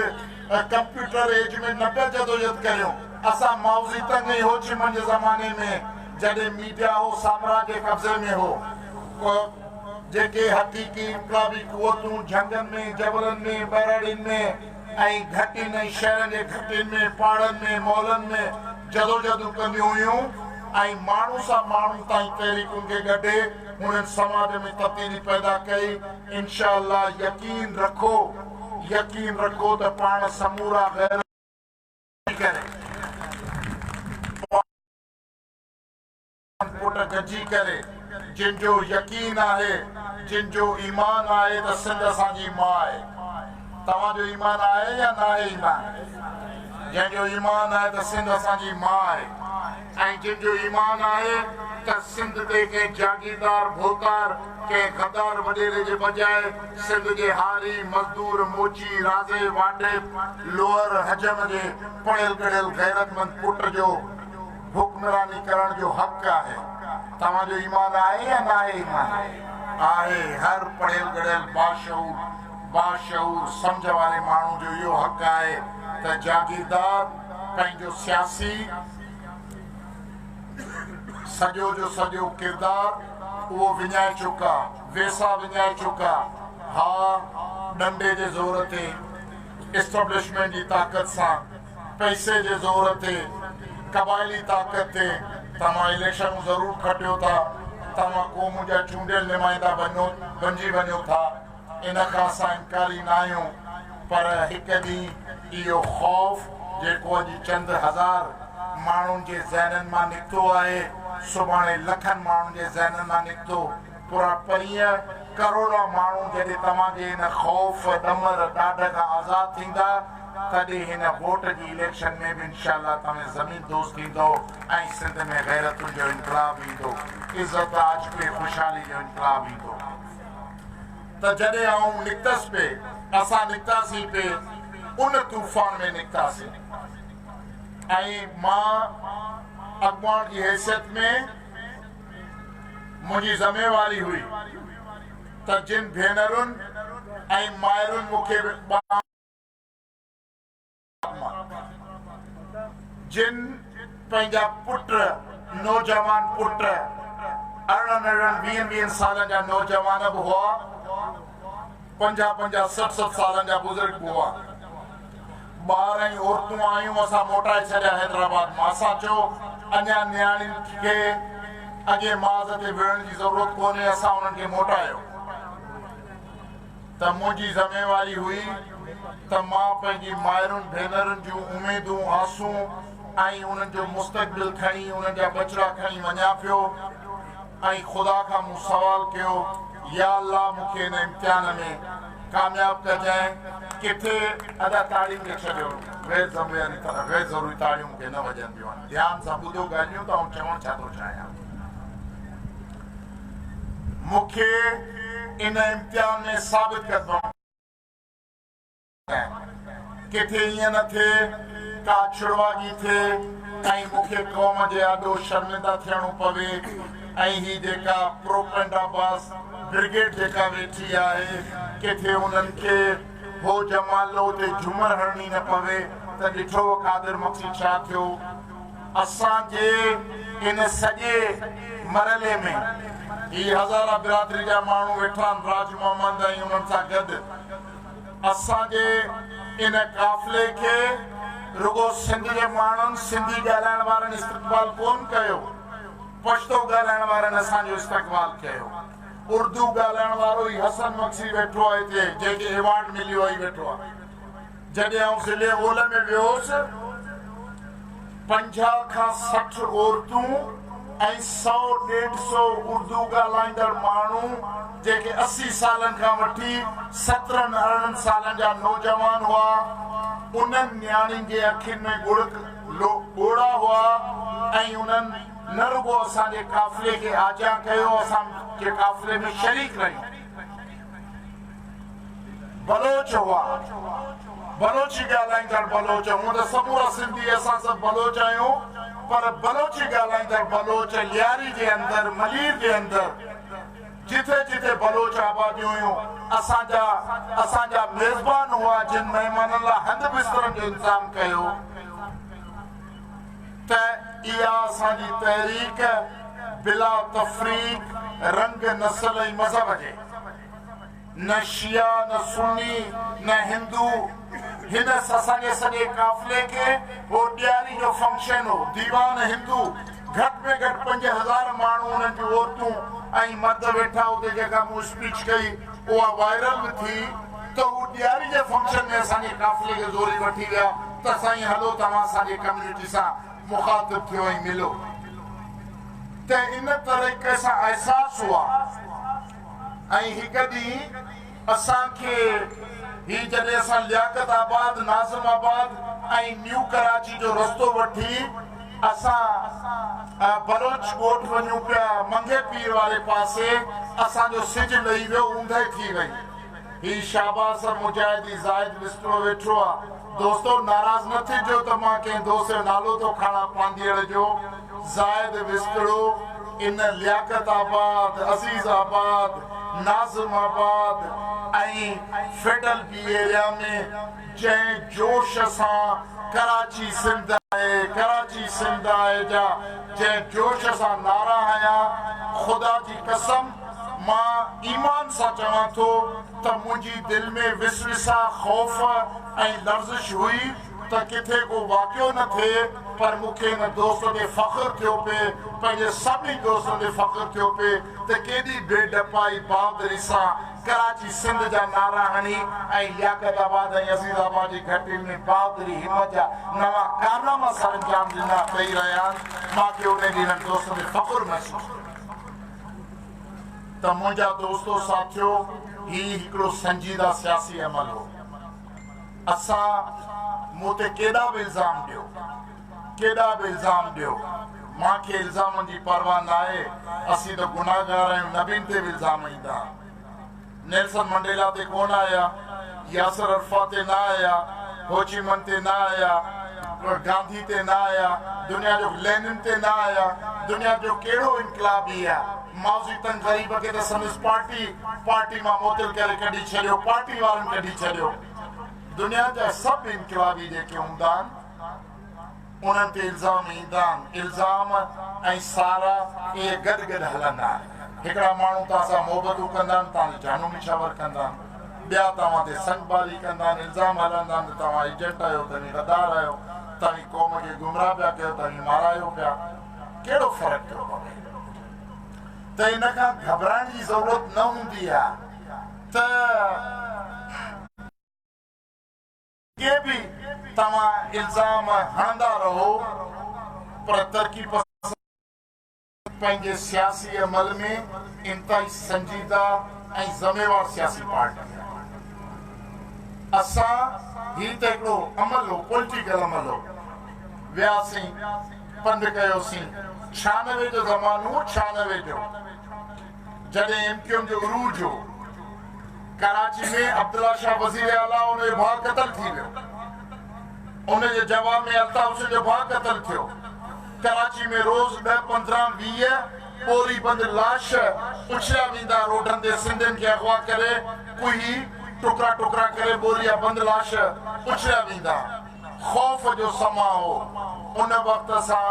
कंप्यूटर एज में न पिया जदोजहद करियूं। असां माउज़ी तंग ऐं होचिमन जे ज़माने में जॾहिं मीडिया हो साम्राज्य जे कब्ज़े में हो, जेके हक़ीक़ी इनक़लाबी क़ुवतूं झंगनि में, जबलनि में, बहिराड़ियुनि में ऐं घटियुनि ऐं शहरनि जे घटियुनि में, पहाड़नि में, मॉलनि में जदोजहदूं कंदियूं हुयूं ऐं माण्हू सां माण्हू ताईं तहरीकुनि खे गॾे उन्हनि समाज में तब्दीली पैदा कई। इंशाअल्लाह यकीन रखो त पाण समूरा गैर करे पुट गॾिजी करे जिन जो यकीन आहे, जिन जो ईमान आहे त सिंध असांजी मां आहे। तव्हांजो ईमान आहे या न आहे ईमान? जंहिंजो ईमान आहे त सिंध असांजी मां आहे ऐं जिन जो ईमान आहे त सिंध ते कंहिं जागीरदार भोतार कंहिं गद्दार वॾेरे जे बजाए सिंध जे हारी मज़दूर मोची राज़े वांडे लोअर हजम जे पढ़ियल गढ़ियल गैरतमंद पुट जो हुक्मरानी करण जो हक़ आहे। तव्हांजो ईमान आहे या न आहे ईमान? आहे। हर पढ़ियल गढ़ियल बाशऊर सम्झ वारे माण्हू जो इहो हक़ आहे त जागीरदार पंहिंजो सियासी सॼो जो सॼो किरदार उहो विञाए चुका, वेसा विञाए चुका। हा, डंडे जे ज़ोर ते, एस्टेब्लिशमेंट जी ताक़त सां, पैसे जे ज़ोर ते, क़बाइली ताक़त ते तव्हां इलेक्शनूं ज़रूरु खटियो था, तव्हां क़ौम जा चूंडियल नुमाइंदा बणिजी वञो था, इन खां असां इनकारी न आहियूं। पर हिकु ॾींहुं इहो ख़ौफ़ जेको अॼु चंद हज़ार माण्हुनि जे ज़हननि मां निकितो आहे, सुभाणे लखनि माण्हुनि जे ज़हननि मां निकितो। पूरा परीहं करोड़ माण्हू जॾहिं तव्हांजे हिन ख़ौफ़ ॾमर ॾाढ खां आज़ादु थींदा, तॾहिं हिन वोट जी इलेक्शन में बि इंशाअल्लाह तव्हां ज़मीन दोस्त थींदो ऐं सिंध में गैरतुनि जो इनक़लाब ईंदो, इज़त आजके ख़ुशहाली जो इनक़लाब ईंदो। त जॾहिं आऊं निकितसि पे, असां निकितासीं पे, उन तूफ़ान में निकितासीं ऐं मां अॻुवाण जी हैसियत में मुंहिंजी ज़िमेवारी हुई त जिन भेनरुनि ऐं माइरुनि मूंखे जिन पंहिंजा पुट, नौजवान पुट, 20 सालनि जा नौजवान बि हुआ, 50 60 सालनि जा बुज़ुर्ग बि हुआ, ॿार ऐं औरतूं आयूं। असां मोटाए छॾिया हैदराबाद मां। असां चयो अञा नियाणियुनि खे अॻे माज़ ते विहण जी ज़रूरत कोन्हे, असां उन्हनि खे मोटायो। त मुंहिंजी ज़िमेवारी हुई त मां पंहिंजी माइरुनि भेनरुनि जूं उमेदूं, आसूं ऐं उन्हनि जो मुस्तक़बिल खणी, उन्हनि जा बचड़ा खणी वञा पियो ऐं ख़ुदा खां मूं सुवाल कयो, या अल्लाह मूंखे हिन इम्तिहान में कामयाब कजांइ। किथे अदा ताड़ियूं खे छॾियो, गैर ज़रूरी ताड़ियूं मूंखे न वॼंदियूं आहिनि। ध्यान सां ॿुधो ॻाल्हियूं त आउं चवणु छा थो चाहियां। मूंखे इन इम्तिहान में साबित करिणो, किथे ईअं न थिए का छिड़वागी थिए ऐं मूंखे क़ौम जे आॾो शर्मिंदा थियणो पवे ऐं ही जेका प्रोपेगेंडा ब्रिगेड जेका वेठी आहे, किथे उन्हनि खे हो जमालो ते झूमर हणणी न पवे त ॾिठो कादिर मक़सद छा थियो। असांजे इन सॼे मरहले में ही हज़ारा बिरादरी जा माण्हू वेठा आहिनि, राज मोहम्मद ऐं उन्हनि सां गॾु। असांजे इन काफ़िले खे रुगो सिंध जे माण्हुनि, सिंधी ॻाल्हाइण वारनि इस्तक़बाल कोन कयो, पश्तो ॻाल्हाइण वारनि असांजो इस्तक़बाल कयो। उर्दू ॻाल्हाइण वारो ई हसन मक्सी वेठो आहे हिते, जंहिंखे अवॉर्ड मिलियो आहे वेठो आहे। जॾहिं आउं ज़िले ओल में वियोसि, 50 खां 60 औरतूं ऐं 100-150 उर्दू ॻाल्हाईंदड़ माण्हू, जेके 80 सालनि खां वठी 17-18 सालनि जा नौजवान हुआ, उन्हनि न्याणियुनि जे अखियुनि में ॻोड़ा हुआ ऐं उन्हनि न रुगो असांजे काफ़िले खे आजा कयो, असांजे काफ़िले में शरीक रहियूं। बलोच हुआ, बलोची ॻाल्हाईंदड़ बलोच, हूअं त समूरा सिंधी असां सभु बलोच आहियूं, पर बलोची ॻाल्हाईंदड़ बलोच लियारी जे अंदरि, मलीर जे अंदरि, जिथे जिथे बलोच आबादियूं हुयूं, असांजा मेज़बान हुआ, जिन महिमाननि लाइ हंध बिस्तरनि जो इंतज़ाम कयो। त इहा असांजी तहरीक बिला तफ़रीक, रंग, नस्ल ऐं मज़हब जे, न शिया, न सुन्नी, न हिंदू, हिन असांजे सॼे काफ़िले खे हो ॾियारी जो फंक्शन हो, दीवान हिंदू, घटि में घटि 5000 माण्हू, उन्हनि जूं औरतूं ऐं मर्द वेठा हुते, जेका मूं स्पीच कई उहा वायरल बि थी। त हू ॾियारी जे फंक्शन में असांजे काफ़िले खे ज़ोरी वठी विया त साईं हलो तव्हां असांजी कम्यूनिटी सां मुखातिब थियो ऐं मिलो। त इन तरीक़े सां अहसास हुआ। ऐं हिकु ॾींहुं असांखे ही जॾहिं असां लियाकत आबाद, नाज़िम आबाद ऐं न्यू कराची जो रस्तो वठी असां बलोच ॻोठ वञूं पिया, मंगे पीर वारे पासे, असांजो सिज लही वियो, ऊंदहि थी वई। ही शाबाश मुजाहिदी ज़ाहिद विस्तरो वेठो आहे। दोस्तो, नाराज़ न थिजो त मां कंहिं दोस्त जो नालो थो खणा पांधीअड़ जो। ज़ाहिद विस्तरो इन लियाकत आबाद, अज़ीज़ आबाद, नाज़िम आबाद ऐं फेडरल बी एरिया में जंहिं जोश सां कराची सिंध आहे, कराची सिंध आहे जा जंहिं जोश सां नारा हया, ख़ुदा जी कसम मां ईमान सां चवां थो त मुंहिंजी दिलि में विसविसा, ख़ौफ़ ऐं लर्ज़िश हुई त किथे को वाक़ियो न थिए, पर मूंखे हिन दोस्त ते फ़ख्रु थियो पिए, पंहिंजे सभिनी दोस्तनि ते फ़ख्रु थियो पिए त केॾी बेडपाई बहादुरी सां कराची सिंध जा नारा हणी ऐं लियाकत आबाद ऐं अज़ीज़ आबाद जी घटियुनि में बहादुरी, हिमत जा नवां कारनामा सर अंजाम ॾिना कई रहिया आहिनि। मूंखे उन ॾींहुं हिननि दोस्तनि ते फ़ख्रु महसूसु त मुंहिंजा दोस्तो साथियो, ही हिकिड़ो संजीदा सियासी अमल हो। असां मूं ते केॾा बि इल्ज़ाम ॾियो, केॾा बि इल्ज़ाम ॾियो, मूंखे इल्ज़ामनि जी परवाह न आहे। असीं त गुनाहगार आहियूं, नबीन ते बि इल्ज़ाम ईंदा। नेल्सन मंडेला ते कोन आया, यासिर अरफात ते न आया, होचीमन ते न आया, गांधी ते न आया, दुनिया जो लेनिन ते न आया। दुनिया जो कहिड़ो इनकलाबी आहे? माउज़ी तन ग़रीब खे त संदसि पार्टी मां मोतिल करे कढी छॾियो, पार्टी वारनि कढी छॾियो। दुनिया जा सभु इनकलाबी जेके हूंदा आहिनि, उन्हनि ते इल्ज़ाम ईंदा आहिनि। इल्ज़ाम ऐं सारा इहे गॾु गॾु हलंदा आहिनि। हिकिड़ा माण्हू तव्हां सां मोहबतूं कंदा आहिनि, तव्हांजो जानू निशावर कंदा आहिनि, ॿिया तव्हां ते संगबारी कंदा आहिनि, इल्ज़ाम हलंदा आहिनि त तव्हां एजेंट आहियो, तव्हां गद्दार आहियो, तव्हां क़ौम खे गुमराह पिया कयो, तव्हां मारायो पिया। कहिड़ो फ़र्क़ु पियो पवे? त इन खां घबराइण जी ज़रूरत न हूंदी आहे। त के बि तव्हां इल्ज़ाम हणंदा रहो, पर तरक़ी पंहिंजे सियासी अमल में इंतहाई संजीदा ऐं ज़िम्मेवार सियासी पार्टी आहे। असां ही त हिकिड़ो अमल हो, पॉलिटिकल अमल हो। वियासीं, पंधु कयोसीं। 96 जो ज़मानो, 96 जो, जॾहिं एमक्यूएम जो उरूज हो। कराची में अब्दुल्ला शाह वज़ीर आला, उनजो भाउ क़तल थी वियो। उनजे जवाब में अल्ताफ हुसैन जो भाउ क़तल थियो। कराची में रोज़ 10, 15, 20 पोरी बंद लाश उछलिया वेंदा रोडनि ते, सिंधियुनि खे अगवा करे, कुही टुकड़ा टुकड़ा करे बोरिया बंद लाश उछलिया वेंदा। ख़ौफ़ जो समा हो। उन वक़्त असां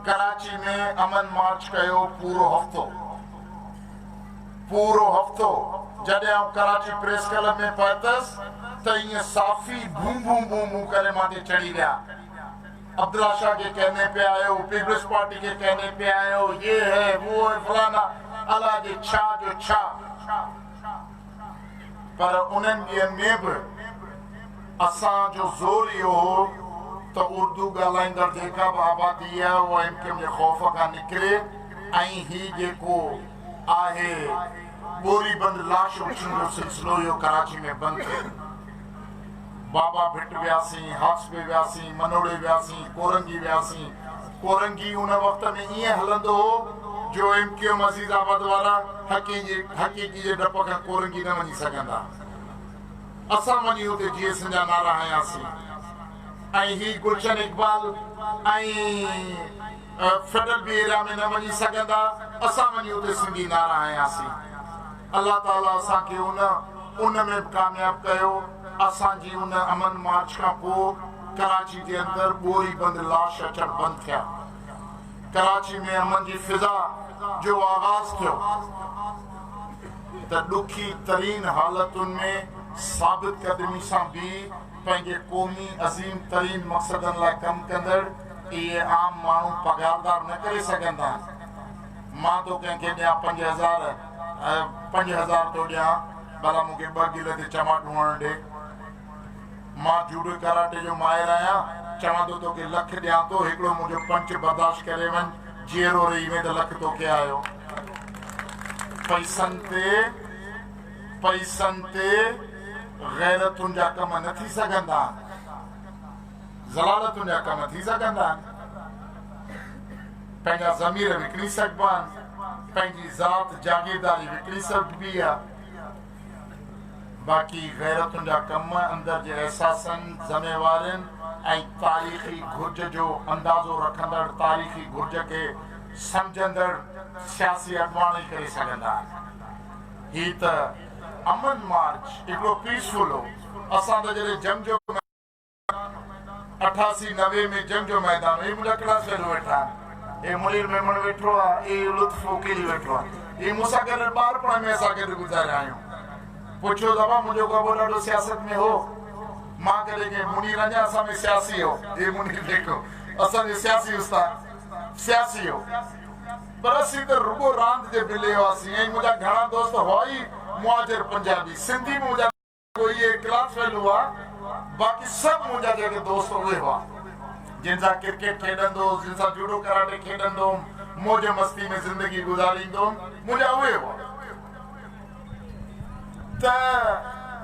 कराची में अमन मार्च कयो पूरो हफ़्तो। जॾहिं आउं कराची प्रेस क्लब में पहुतसि त ईअं साफ़ी बूं बूं बूं बूं करे मां ते चढ़ी विया। अब्दुल्ला शाह के कहने पे आए हो, पीपल्स पार्टी के कहने पे आए हो, ये है वो है फलाना अला जी छा जो छा, पर उन्हनि ॾींहनि में बि असां जो ज़ोर इहो हो त उर्दू ॻाल्हाईंदड़ जेका बि आबादी आहे उहा इम्किन जे ख़ौफ़ खां निकिरे ऐं ही जेको आहे ॿोरी बंदि लाश उछिण जो सिलसिलो इहो कराची में बंदि थिए। बाबा भिट वियासीं, हाथसबे वियासीं, मनोड़े वियासीं, कोरंगी वियासीं। कोरंगी उन वक़्त में ईअं हलंदो हो जो एमक्यूएम अज़ीज़ाबाद वारा हक़ीक़ी जे डप खां कोरंगी न वञी सघंदा। असां वञी हुते जीएस जा नारा हयासीं ऐं ही गुलशन इकबाल ऐं फेडरल बि एरिया में न वञी सघंदा, असां वञी हुते सिंधी नारा हयासीं। अल्लाह ताला असांखे उन में कामयाब कयो। असांजी उन अमन मार्च खां पोइ कराची जे अंदरि ॿोरी बंदि लाश अचणु बंदि थिया। कराची में अमन जी फिज़ा जो आगाज़ थियो त ॾुखी तरीन हालतुनि में साबित क़दमी सां बि पंहिंजे क़ौमी अज़ीम तरीन मक़सदनि लाइ कमु कंदड़ इहे आम माण्हू पघारदार न करे सघंदा। मां तो कंहिंखे ॾियां 5,000 तो ॾियां, भला मूंखे 2 गिल ते चमाट हुअण ॾे। मां जूडो कराटे जो माहिर आहियां, चवां थो तोखे लख ॾियां थो, हिकिड़ो मुंहिंजो पंच बर्दाश्त करे वञ, जीअरो रही में त लख तोखे आयो। पैसनि ते गैरतुनि जा कम न थी सघंदा, ज़लालतुनि जा कम थी सघंदा। पंहिंजा ज़मीर विकिणी सघिबा आहिनि, पंहिंजी ज़ात जागीरदारी विकिणी सघिबी आहे। बाक़ी गैरतुनि जा कम अंदर जे एहसासनि, ज़िम्मेवारियुनि ऐं तारीख़ी घुर्ज जो अंदाज़ो रखंदड़, तारीख़ी घुर्ज खे सम्झंदड़ सियासी अॻुवाणी करे सघंदा आहिनि। ही त अमन मार्च हिकिड़ो पीसफुल हो। असां त जॾहिं जंग जो 88-90 में जंग जो मैदान, हे मुंहिंजा क्लास फेलो वेठा आहिनि, हे मुनीर मेमन वेठो आहे, हे लुत्फ़ वकील वेठो आहे, हे मूंसां गॾु ॿारपण में असां गॾु गुज़ारिया आहियूं। पुछो दफ़ा मुंहिंजो कबो ॾाढो सियासत में हो, मां कॾहिं के मुनीर अञा असां में सियासी हो, हे मुनीर जेको असांजो सियासी उस्ताद सियासी हो, पर असीं त रुगो रांदि जे बिले हुआसीं। ऐं मुंहिंजा घणा दोस्त हुआ ई मुहाजिर पंजाबी, सिंधी मुंहिंजा कोई ये क्लास फेल हुआ, बाक़ी सभु मुंहिंजा जेके दोस्त उहे हुआ जिन सां क्रिकेट खेॾंदो, जिन सां जूडो कराटे खेॾंदो, मौज मस्ती में ज़िंदगी गुज़ारींदो, मुंहिंजा उहे हुआ। त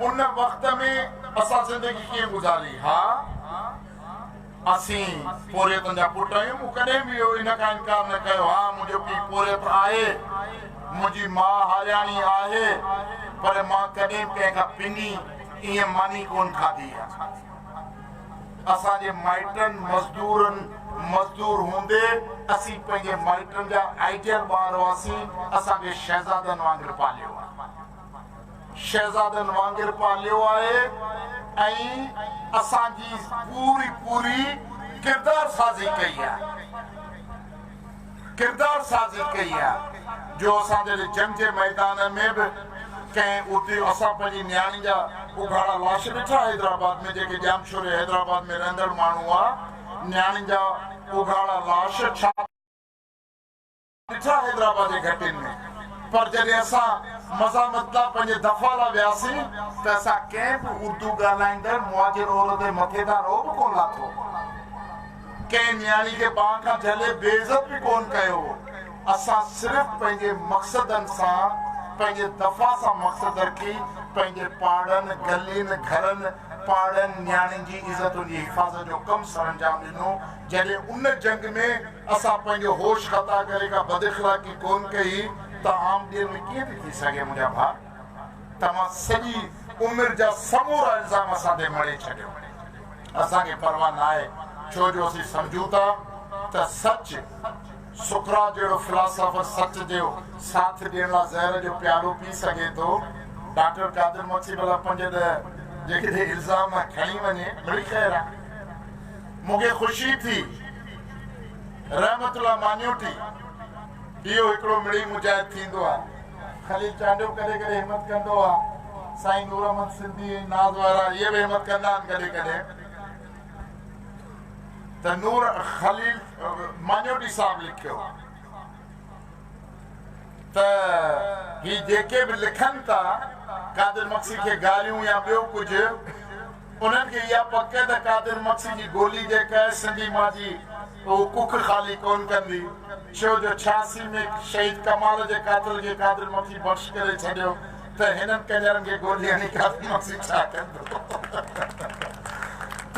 उन वक़्त में असां ज़िंदगी कीअं गुज़ारी? हा, असीं पोरियतनि जा पुट आहियूं, मूं कॾहिं बि इन खां इनकार न कयो। हा, मुंहिंजो पीउ पोरियत आहे, मुंहिंजी माउ हरियाणी आहे, पर मां कॾहिं कंहिंखां पिनी ईअं मानी कोन खाधी आहे। असांजे माइटनि मज़दूर हूंदे असीं पंहिंजे माइटनि जा आइडियल ॿार हुआसीं। असांखे शहज़ादनि वांगुरु पालियो आहे, शहज़ादनि वांगुरु पालियो आहे ऐं असांजी पूरी किरदार साज़ी कई आहे, किरदार साज़ी कई आहे। जो असां जॾहिं जंग जे मैदान में बि कंहिं उते असां पंहिंजी न्याणी जा उघाड़ा लाश ॾिठा हैदराबाद में, जेके जामशोर हैदराबाद में रहंदड़ माण्हू आहे, न्याणी जा उघाड़ा लाश छा ॾिठा हैदराबाद जे घटियुनि में। पर जॾहिं असां मज़ामत लाइ पंहिंजे दफ़ा लाइ वियासीं त असां कंहिं बि उर्दू ॻाल्हाईंदड़ मुहाजिर औरत जे मथे तां रोब कोन लाथो, कंहिं न्याणी खे ॿाह खां झले बेइज़त बि कोन कयो। असां सिर्फ़ु पंहिंजे मक़सदनि सां, पंहिंजे दफ़ा सां मक़सद रखी पंहिंजे पाड़नि, गलियुनि, घरनि, पाड़नि, न्याणियुनि जी इज़तुनि जी हिफ़ाज़त जो कमु सरअंजाम ॾिनो। जॾहिं उन जंग में असां पंहिंजो होश ख़ता करे का बदइख़लाक़ी कोन कई त आम ॾींहं में कीअं थी सघे? मुंहिंजा भाउ, तव्हां सॼी उमिरि जा समूरा इल्ज़ाम असां ते मड़े छॾियो। असांखे परवाह न आहे, छो जो असीं सम्झूं था त सच, सुकरात जहिड़ो फिलासफर सच जो साथ ॾियण लाइ ज़हर जो प्यालो पी सघे थो। डॉक्टर कादिर मक्सी भला 5-10 जेके इल्ज़ाम खणी वञे, बड़ी ख़ैर आहे। मूंखे ख़ुशी थी, रहमतुल्लाह मान्योटी इहो हिकिड़ो मिड़ी मुजाहिद थींदो आहे। खलील चांडो कॾहिं कॾहिं हिमत कंदो आहे, साईं नूर अहमद सिंधी नाज़ वारा इहे बि हिमत कंदा आहिनि कॾहिं कॾहिं। त नूर खलील मान्योटी साहब लिखियो त ही जेके भी लिखन था कादिर मक्सी के गालियों या ॿियो कुछ उन्हनि खे इहा पक त कादिर मक्सी जी गोली जेका आहे सिंधी मां जी वो कुख खाली कोन कंदी छो जो 86 में शहीद कमाल जे कातिल खे कादिर मक्सी बख़्श करे छॾियो त हिननि कंजरनि खे गोली हणी कादिर मक्सी छा कंदो त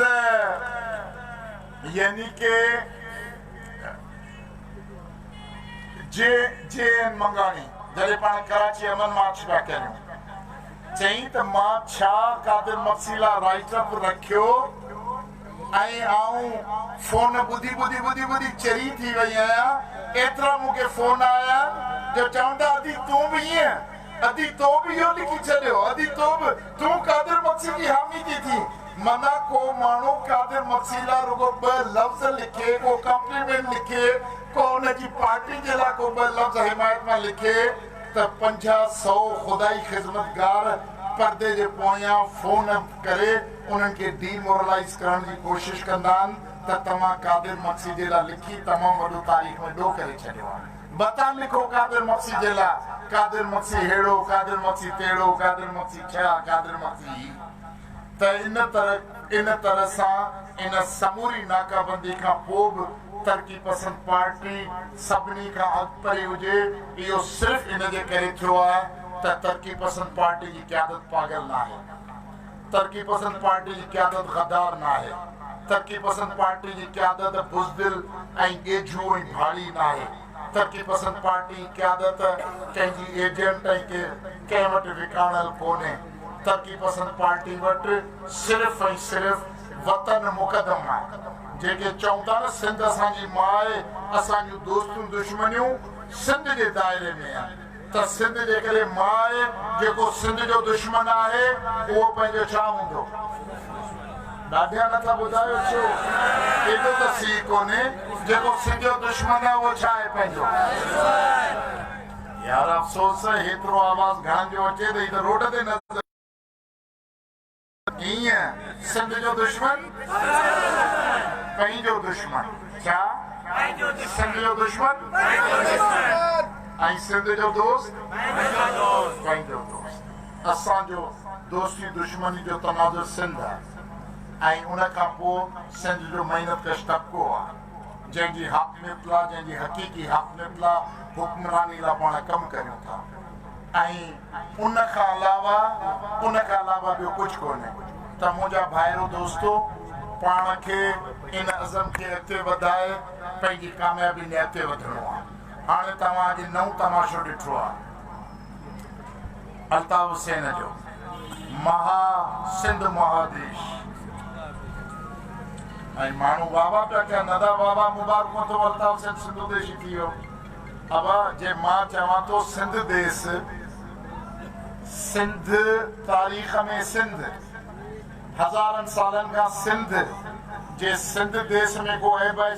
यानी के जे मंगाणी जॾहिं पाण कराची अमन मार्च पिया करियूं चई त मां छा कादिर मक्सी लाइ राइट अप रखियो ऐं आऊं फोन ॿुधी चरी थी वई आहियां एतिरा मूंखे फोन आया जो चवंदा अदी तूं बि ईअं अदी तो बि इहो लिखी छॾियो अदी तो बि तूं कादिर मक्सी जी हामी थी माना को माण्हू कादिर मक्सी लाइ रुगो 2 लफ़्ज़ लिखे को कॉम्प्लीमेंट लिखे को उनजी पार्टी जे लाइ को 2 लफ़्ज़ हिमायत मां लिखे त 50-100 खुदाई ख़िदमतगार पर्दे जे पोयां फोन करे उन्हनि खे डीमोरलाइज़ करण जी कोशिश कंदा आहिनि त तव्हां कादिर मक्सी जे लाइ लिखी तमामु वॾो तारीख़ में ॾोह करे छॾियो आहे बता लिखो कादिर मक्सी जे लाइ कादिर मक्सी हेड़ो कादिर मक्सी तेड़ो कादिर मक्सी छा कादिर मक्सी त इन तरह सां इन समूरी नाकाबंदी खां पोइ बि तरक़ी पसंद पार्टी सभिनी खां अॻिपरे हुजे इहो सिर्फ़ इन जे करे थियो आहे त तरक़ी पसंद पार्टी जी क़यादत पागल न आहे तरक़ी पसंद पार्टी जी क़यादत गद्दार न आहे तरक़ी पसंद पार्टी जी क़यादत बुज़दिल ऐं ॻेझू ऐं भाड़ी न आहे तरक़ी पसंद पार्टी जी क़यादत कंहिंजी एजेंट ऐं कंहिं वटि विकाणल कोन्हे तरक़ी पसंद पार्टी वटि सिर्फ़ ऐं सिर्फ़ वतन मुक़दम आहे जेके चऊं था न सिंध असांजी मां आहे असांजूं दोस्तूं दुश्मनियूं सिंध जे दायरे में आहिनि त सिंध जे करे मां आहे जेको सिंध जो दुश्मन आहे उहो पंहिंजो छा हूंदो ॾाढा नथा ॿुधायो छो एॾो त सी कोन्हे जेको सिंध जो दुश्मन आहे उहो छा आहे पंहिंजो यार अफ़सोस हेतिरो आवाज़ घणनि जो अचे त ही रोड ते नज़र ईअं सिंध जो दुश्मन पंहिंजो दुश्मन छा सिंध जो दुश्मन ऐं सिंध जो दोस्त पंहिंजो दोस्त असांजो दोस्ती दुश्मनी जो तनाज़ुर सिंध आहे ऐं उन खां पोइ सिंध जो महिनत कश तबिको आहे जंहिंजी हाकमियत लाइ जंहिंजी हक़ीक़ी हाकमियत लाइ हुक्मरानी लाइ पाण कमु करियूं था ऐं उन खां अलावा ॿियो कुझु कोन्हे त मुंहिंजा भाइरो दोस्तो पाण खे इन अज़म खे अॻिते वधाए पंहिंजी कामयाबी में अॻिते वधिणो आहे हाणे तव्हां अॼु नओं तमाशो ॾिठो आहे अल्ताफ़ हुसैन जो सिंध महादेश ऐं माण्हू बाबा पिया कया नदा बाबा मुबारक थो अल्ताफ़ हुसैन सिंधु देशी थी वियो अब जे मां चवां थो सिंध देश सिंध तारीख़ में सिंध हज़ारनि सालनि खां सिंध जे सिंध देश में को ऐब आहे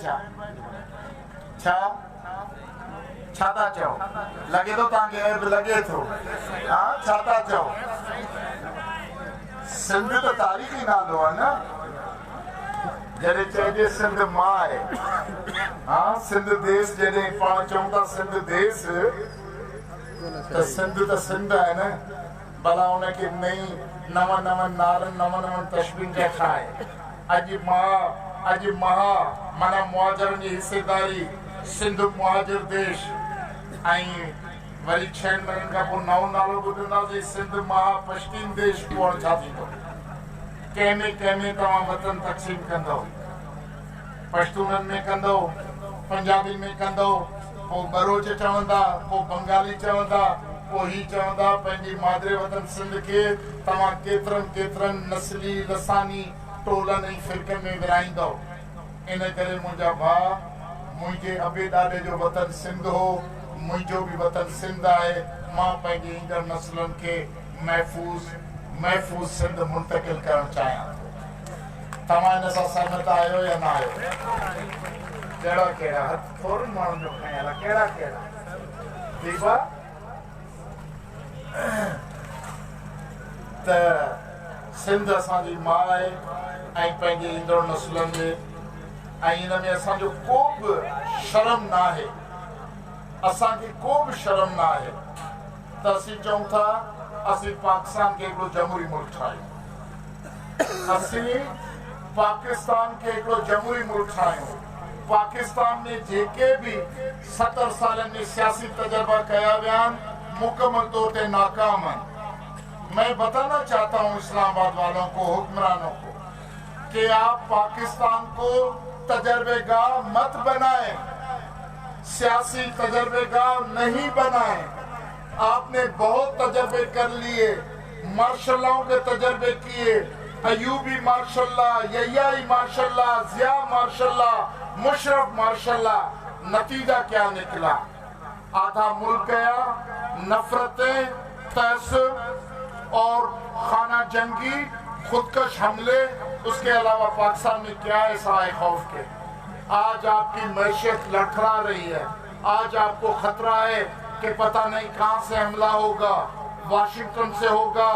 छा था चओ लॻे थो तव्हांखे ऐब लॻे थो हा छा था चओ सिंध त तारीख़ी नालो आहे न जॾहिं चइजे सिंध मां आहे हा सिंध देश जॾहिं पाण चऊं था सिंध देश त सिंध आहे न भला उनखे नई नवनि नारनि नवनि तशबीह खे खाए अॼु माना मुहाजिरनि जी हिसेदारी सिंध मुहाजिर देश ऐं वरी 6 महीननि खां पोइ नओं नालो ॿुधंदासीं सिंध महापश्चिम देश पोइ छा थींदो कंहिंमें तव्हां वतन तक़सीम कंदव पश्तूननि में कंदव पंजाबी में कंदव पोइ बरोच चवंदा पोइ बंगाली चवंदा पोइ ही चवंदा पंहिंजी मादरे वतन सिंध खे तव्हां केतिरनि नस्ली लसानी टोलनि ऐं फ़िरकनि में विराईंदव इन करे मुंहिंजा भाउ मुंहिंजे अबे ॾाॾे जो वतन सिंध हो मुंहिंजो बि वतन सिंध आहे मां पंहिंजी ईंदड़ नस्लनि खे महफ़ूज़ सिंध मुंतकिल करणु चाहियां थो तव्हां हिन सां सहमत आहियो या न आहियो कहिड़ा हथ थोरनि माण्हुनि जो खयल आहे कहिड़ा ठीकु आहे त सिंध असांजी मां आहे ऐं पंहिंजे ईंदड़ नस्लनि जे ऐं इन में असांजो को बि शर्म न आहे, असांखे को बि शर्म न आहे त असीं चऊं था असीं पाकिस्तान खे हिकिड़ो जमहूरी मुल्क ठाहियूं। असीं पाकिस्तान खे हिकिड़ो जमहूरी मुल्क ठाहियूं। पाकिस्तान में जेके भी 70 सालनि में सियासी तजर्बा कया विया आहिनि मुकम्मल तौर ते नाकाम हैं। मैं बताना चाहता हूँ इस्लामाबाद वालों को, हुक्मरानों को, कि आप पाकिस्तान को तजर्बेगाह मत बनाएं, सियासी तजर्बेगाह नहीं बनाएं। आपने बहुत तजर्बे कर लिए, मार्शलों के तजर्बे किए, अयूबी मार्शल्लाह, यही मार्शल्लाह, जिया मार्शल्लाह, मुशरफ मार्शल्लाह। नतीजा क्या निकला? आधा मुल्क गया, नफरतें, तहज़्ज़ुब और खाना जंगी, खुदकश हमले, उसके अलावा पाकिस्तान में क्या है साए खौफ के। आज आपकी मैशियत लड़खड़ा रही है। आज आपको खतरा है कि पता नहीं कहां से हमला होगा, वाशिंगटन से होगा,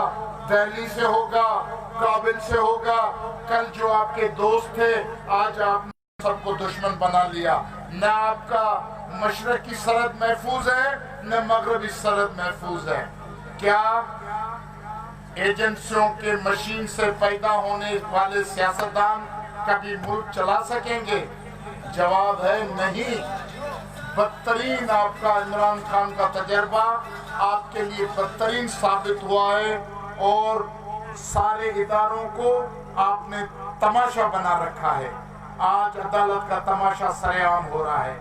दिल्ली से होगा, काबिल से होगा। कल जो आपके दोस्त थे आज आपने सबको दुश्मन बना लिया। न आपका मशरक की सरहद महफूज है, न मगरबी सरहद महफूज है। क्या एजेंसियों के मशीन से पैदा होने वाले सियासतदान कभी मुल्क चला सकेंगे? जवाब है नहीं। बदतरीन आपका इमरान खान का तजर्बा आपके लिए बदतरीन साबित हुआ है और सारे इदारों को आपने तमाशा बना रखा है। आज अदालत का तमाशा सरेआम हो रहा है,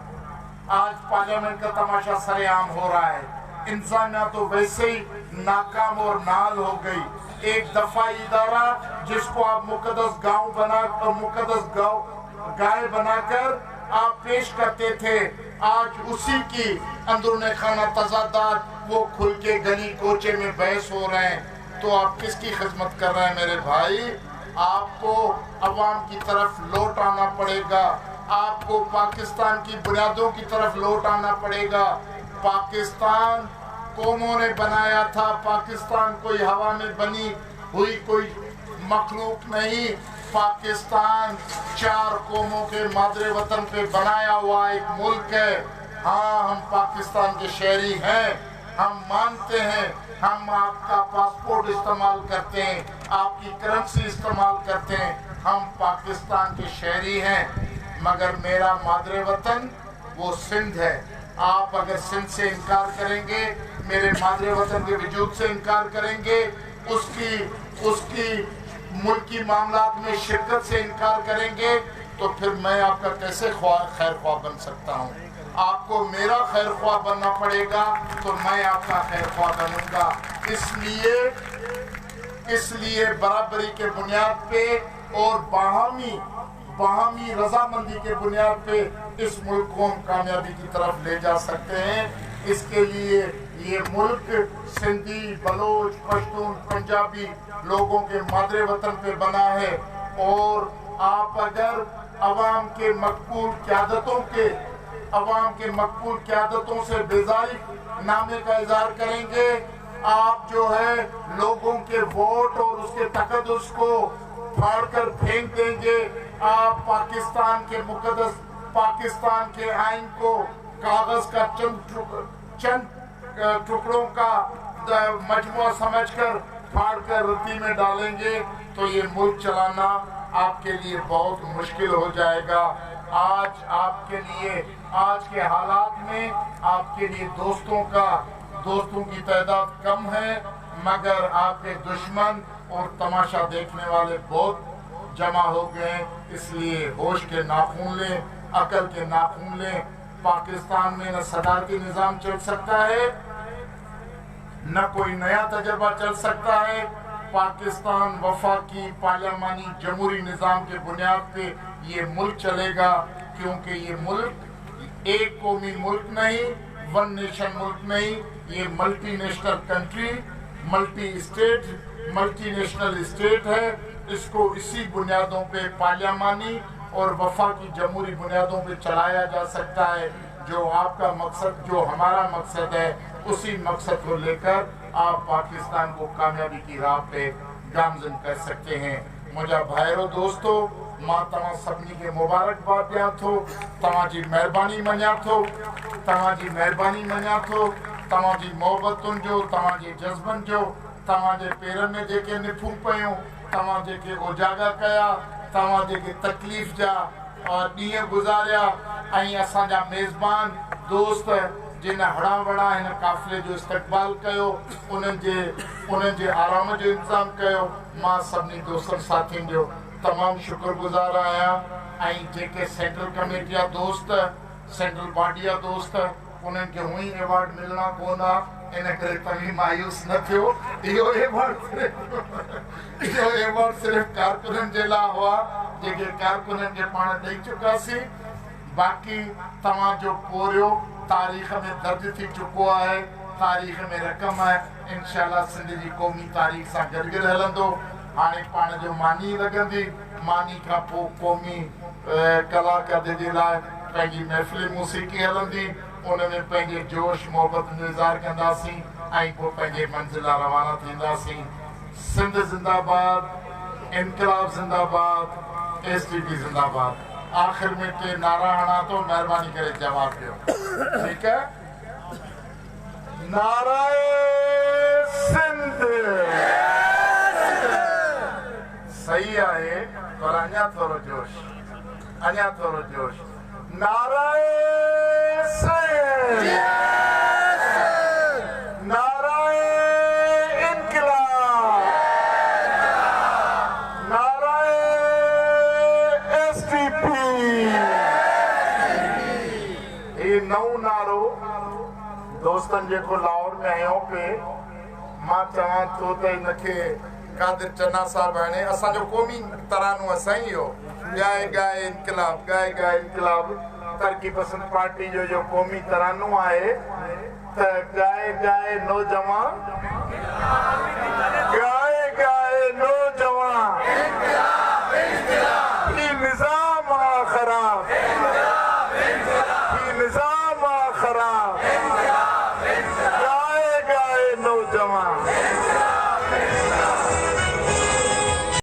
आज पार्लियामेंट का तमाशा सरेआम हो रहा है। इंसानिया तो वैसे ही नाकाम और नाल हो गई। एक दफा इदारा जिसको आप मुकद्दस गांव बनाकर, मुकद्दस गाय बनाकर आप पेश करते थे, आज उसी की अंदरूनी खाना तजादात वो खुल के गली कोचे में बहस हो रहे हैं। तो आप किसकी खिदमत कर रहे हैं मेरे भाई? आपको अवाम की तरफ लौट आना पड़ेगा, आपको पाकिस्तान की बुनियादों की तरफ लौट आना पड़ेगा। पाकिस्तान कौमों ने बनाया था, पाकिस्तान कोई हवा में बनी हुई कोई मखलूक नहीं। पाकिस्तान 4 कौमों के मादरे वतन पे बनाया हुआ एक मुल्क है। हाँ, हम पाकिस्तान के शहरी हैं, हम मानते हैं, हम आपका पासपोर्ट इस्तेमाल करते हैं, आपकी करेंसी इस्तेमाल करते हैं, हम पाकिस्तान के शहरी हैं। मगर मेरा मादरे वतन वो सिंध है। आप अगर सिंध से इनकार करेंगे, मेरे मादरे वतन के वजूद से इनकार करेंगे, उसकी मुल्की मामलात में शिरकत से इनकार करेंगे, तो फिर मैं आपका कैसे खैर ख्वाह बन सकता हूँ? आपको मेरा खैर ख्वाह बनना पड़ेगा तो मैं आपका खैर ख्वाह बनूंगा। इसलिए बराबरी के बुनियाद पे और बाहमी रजामंदी के बुनियाद पे इस मुल्क को हम कामयाबी की तरफ ले जा सकते हैं। इसके लिए ये मुल्क सिंधी, बलोच, पश्तून, पंजाबी लोगों के मादरे वतन पे बना है। और आप अगर अवाम के मकबूल क़यादतों से बेजारी नामे का इजहार करेंगे, आप जो है लोगों के वोट और उसके तकद्दुस को फाड़कर फेंक देंगे। आप पाकिस्तान के मुकद्दस पाकिस्तान के आइन को कागज का चंद टुकड़ों का मजमुआ समझकर फाड़कर रत्ती में डालेंगे, तो ये मुल्क चलाना आपके लिए बहुत मुश्किल हो जाएगा। आज आपके लिए, आज के हालात में आपके लिए दोस्तों की तादाद कम है, मगर आपके दुश्मन और तमाशा देखने वाले बहुत जमा हो गए। इसलिए होश के नाखून लें, अकल के नाखून लें। पाकिस्तान में न सदारती निज़ाम चल सकता है, न कोई नया तजर्बा चल सकता है। पाकिस्तान वफाकी पार्लियामानी जमहूरी निज़ाम के बुनियाद पे ये मुल्क चलेगा, क्योंकि ये मुल्क एक कौमी मुल्क नहीं, वन नेशन मुल्क नहीं, ये multi national country, multi national state है। इसको इसी बुनियादों पे पार्लियामानी और वफाकी जमहूरी बुनियादों पे चलाया जा सकता है। जो आपका मकसद, जो हमारा मकसद है, उसी मकसद को लेकर आप पाकिस्तान को कामयाबी की राह पे गामजन कर सकते हैं। मुझे भाइयों दोस्तों, मां तव्हां सभिनी खे मुबारकबाद ॾियां थो, तव्हांजी महिरबानी मञा थो, तव्हांजी महिरबानी मञा थो, तव्हांजी मोहबतुनि जो, तव्हांजे जज़्बनि जो, तव्हांजे पेरनि में जेके निफूं पियूं, तव्हां जेके उजागर कया, तव्हां जेके तकलीफ़ जा ॾींहं गुज़ारिया, ऐं असांजा मेज़बान दोस्त जिन हड़ा वड़ा हिन काफ़िले जो इस्तक़बाल कयो, उन्हनि जे आराम जो इंतज़ाम कयो। मां सभिनी दोस्तनि साथियुनि जो तमामु शुक्रगुज़ार आहियां। ऐं जेके सेंट्रल कमेटी जा दोस्त, सेंट्रल बॉडी जा दोस्त, उन्हनि खे हूअं ई अवॉर्ड मिलणा कोन आहे, इन करे तव्हीं मायूस न थियो। इहो अवॉर्ड सिर्फ़ु कारकुननि जे लाइ हुआ, जेके कारकुननि खे पाण ॾेई चुकासीं। बाक़ी तव्हांजो पोरियो तारीख़ में दर्ज थी चुको आहे, तारीख़ में रक़म आहे, इंशाअल्लाह सिंध जी क़ौमी तारीख़ सां गॾु गॾु हलंदो। हाणे पाण जो मानी लॻंदी, मानी खां पोइ क़ौमी कलाकार जे लाइ पंहिंजी महफ़िल मौसीक़ी हलंदी, उनमें पंहिंजे जोश मोहबत जो इज़हार कंदासीं ऐं पोइ पंहिंजे मंज़िल लाइ रवाना थींदासीं। सिंध ज़िंदाबाद, इनक़लाब ज़िंदाबाद, SDP ज़िंदाबाद। आख़िर में टे नारा हणा थो, महिरबानी करे जवाब ॾियो। ठीकु आहे? नाराए सिंध सही आहे, पर अञा थोरो जोश, अञा थोरो जोश। नाराए सिंध, नाराए इनक़लाब, नाराए SDP। ये नओं नारो दोस्तनि जेको लाहौर में आयो पे, मां चवां थो त हिनखे कादिर चन्ना साहब हाणे असांजो क़ौमी तरानो असां ई हो, गाए गाए इनक़लाब, गाए गाए इनक़लाब। तरक़ी पसंद पार्टी जो क़ौमी तरानो आहे त गाए गाए नौजवान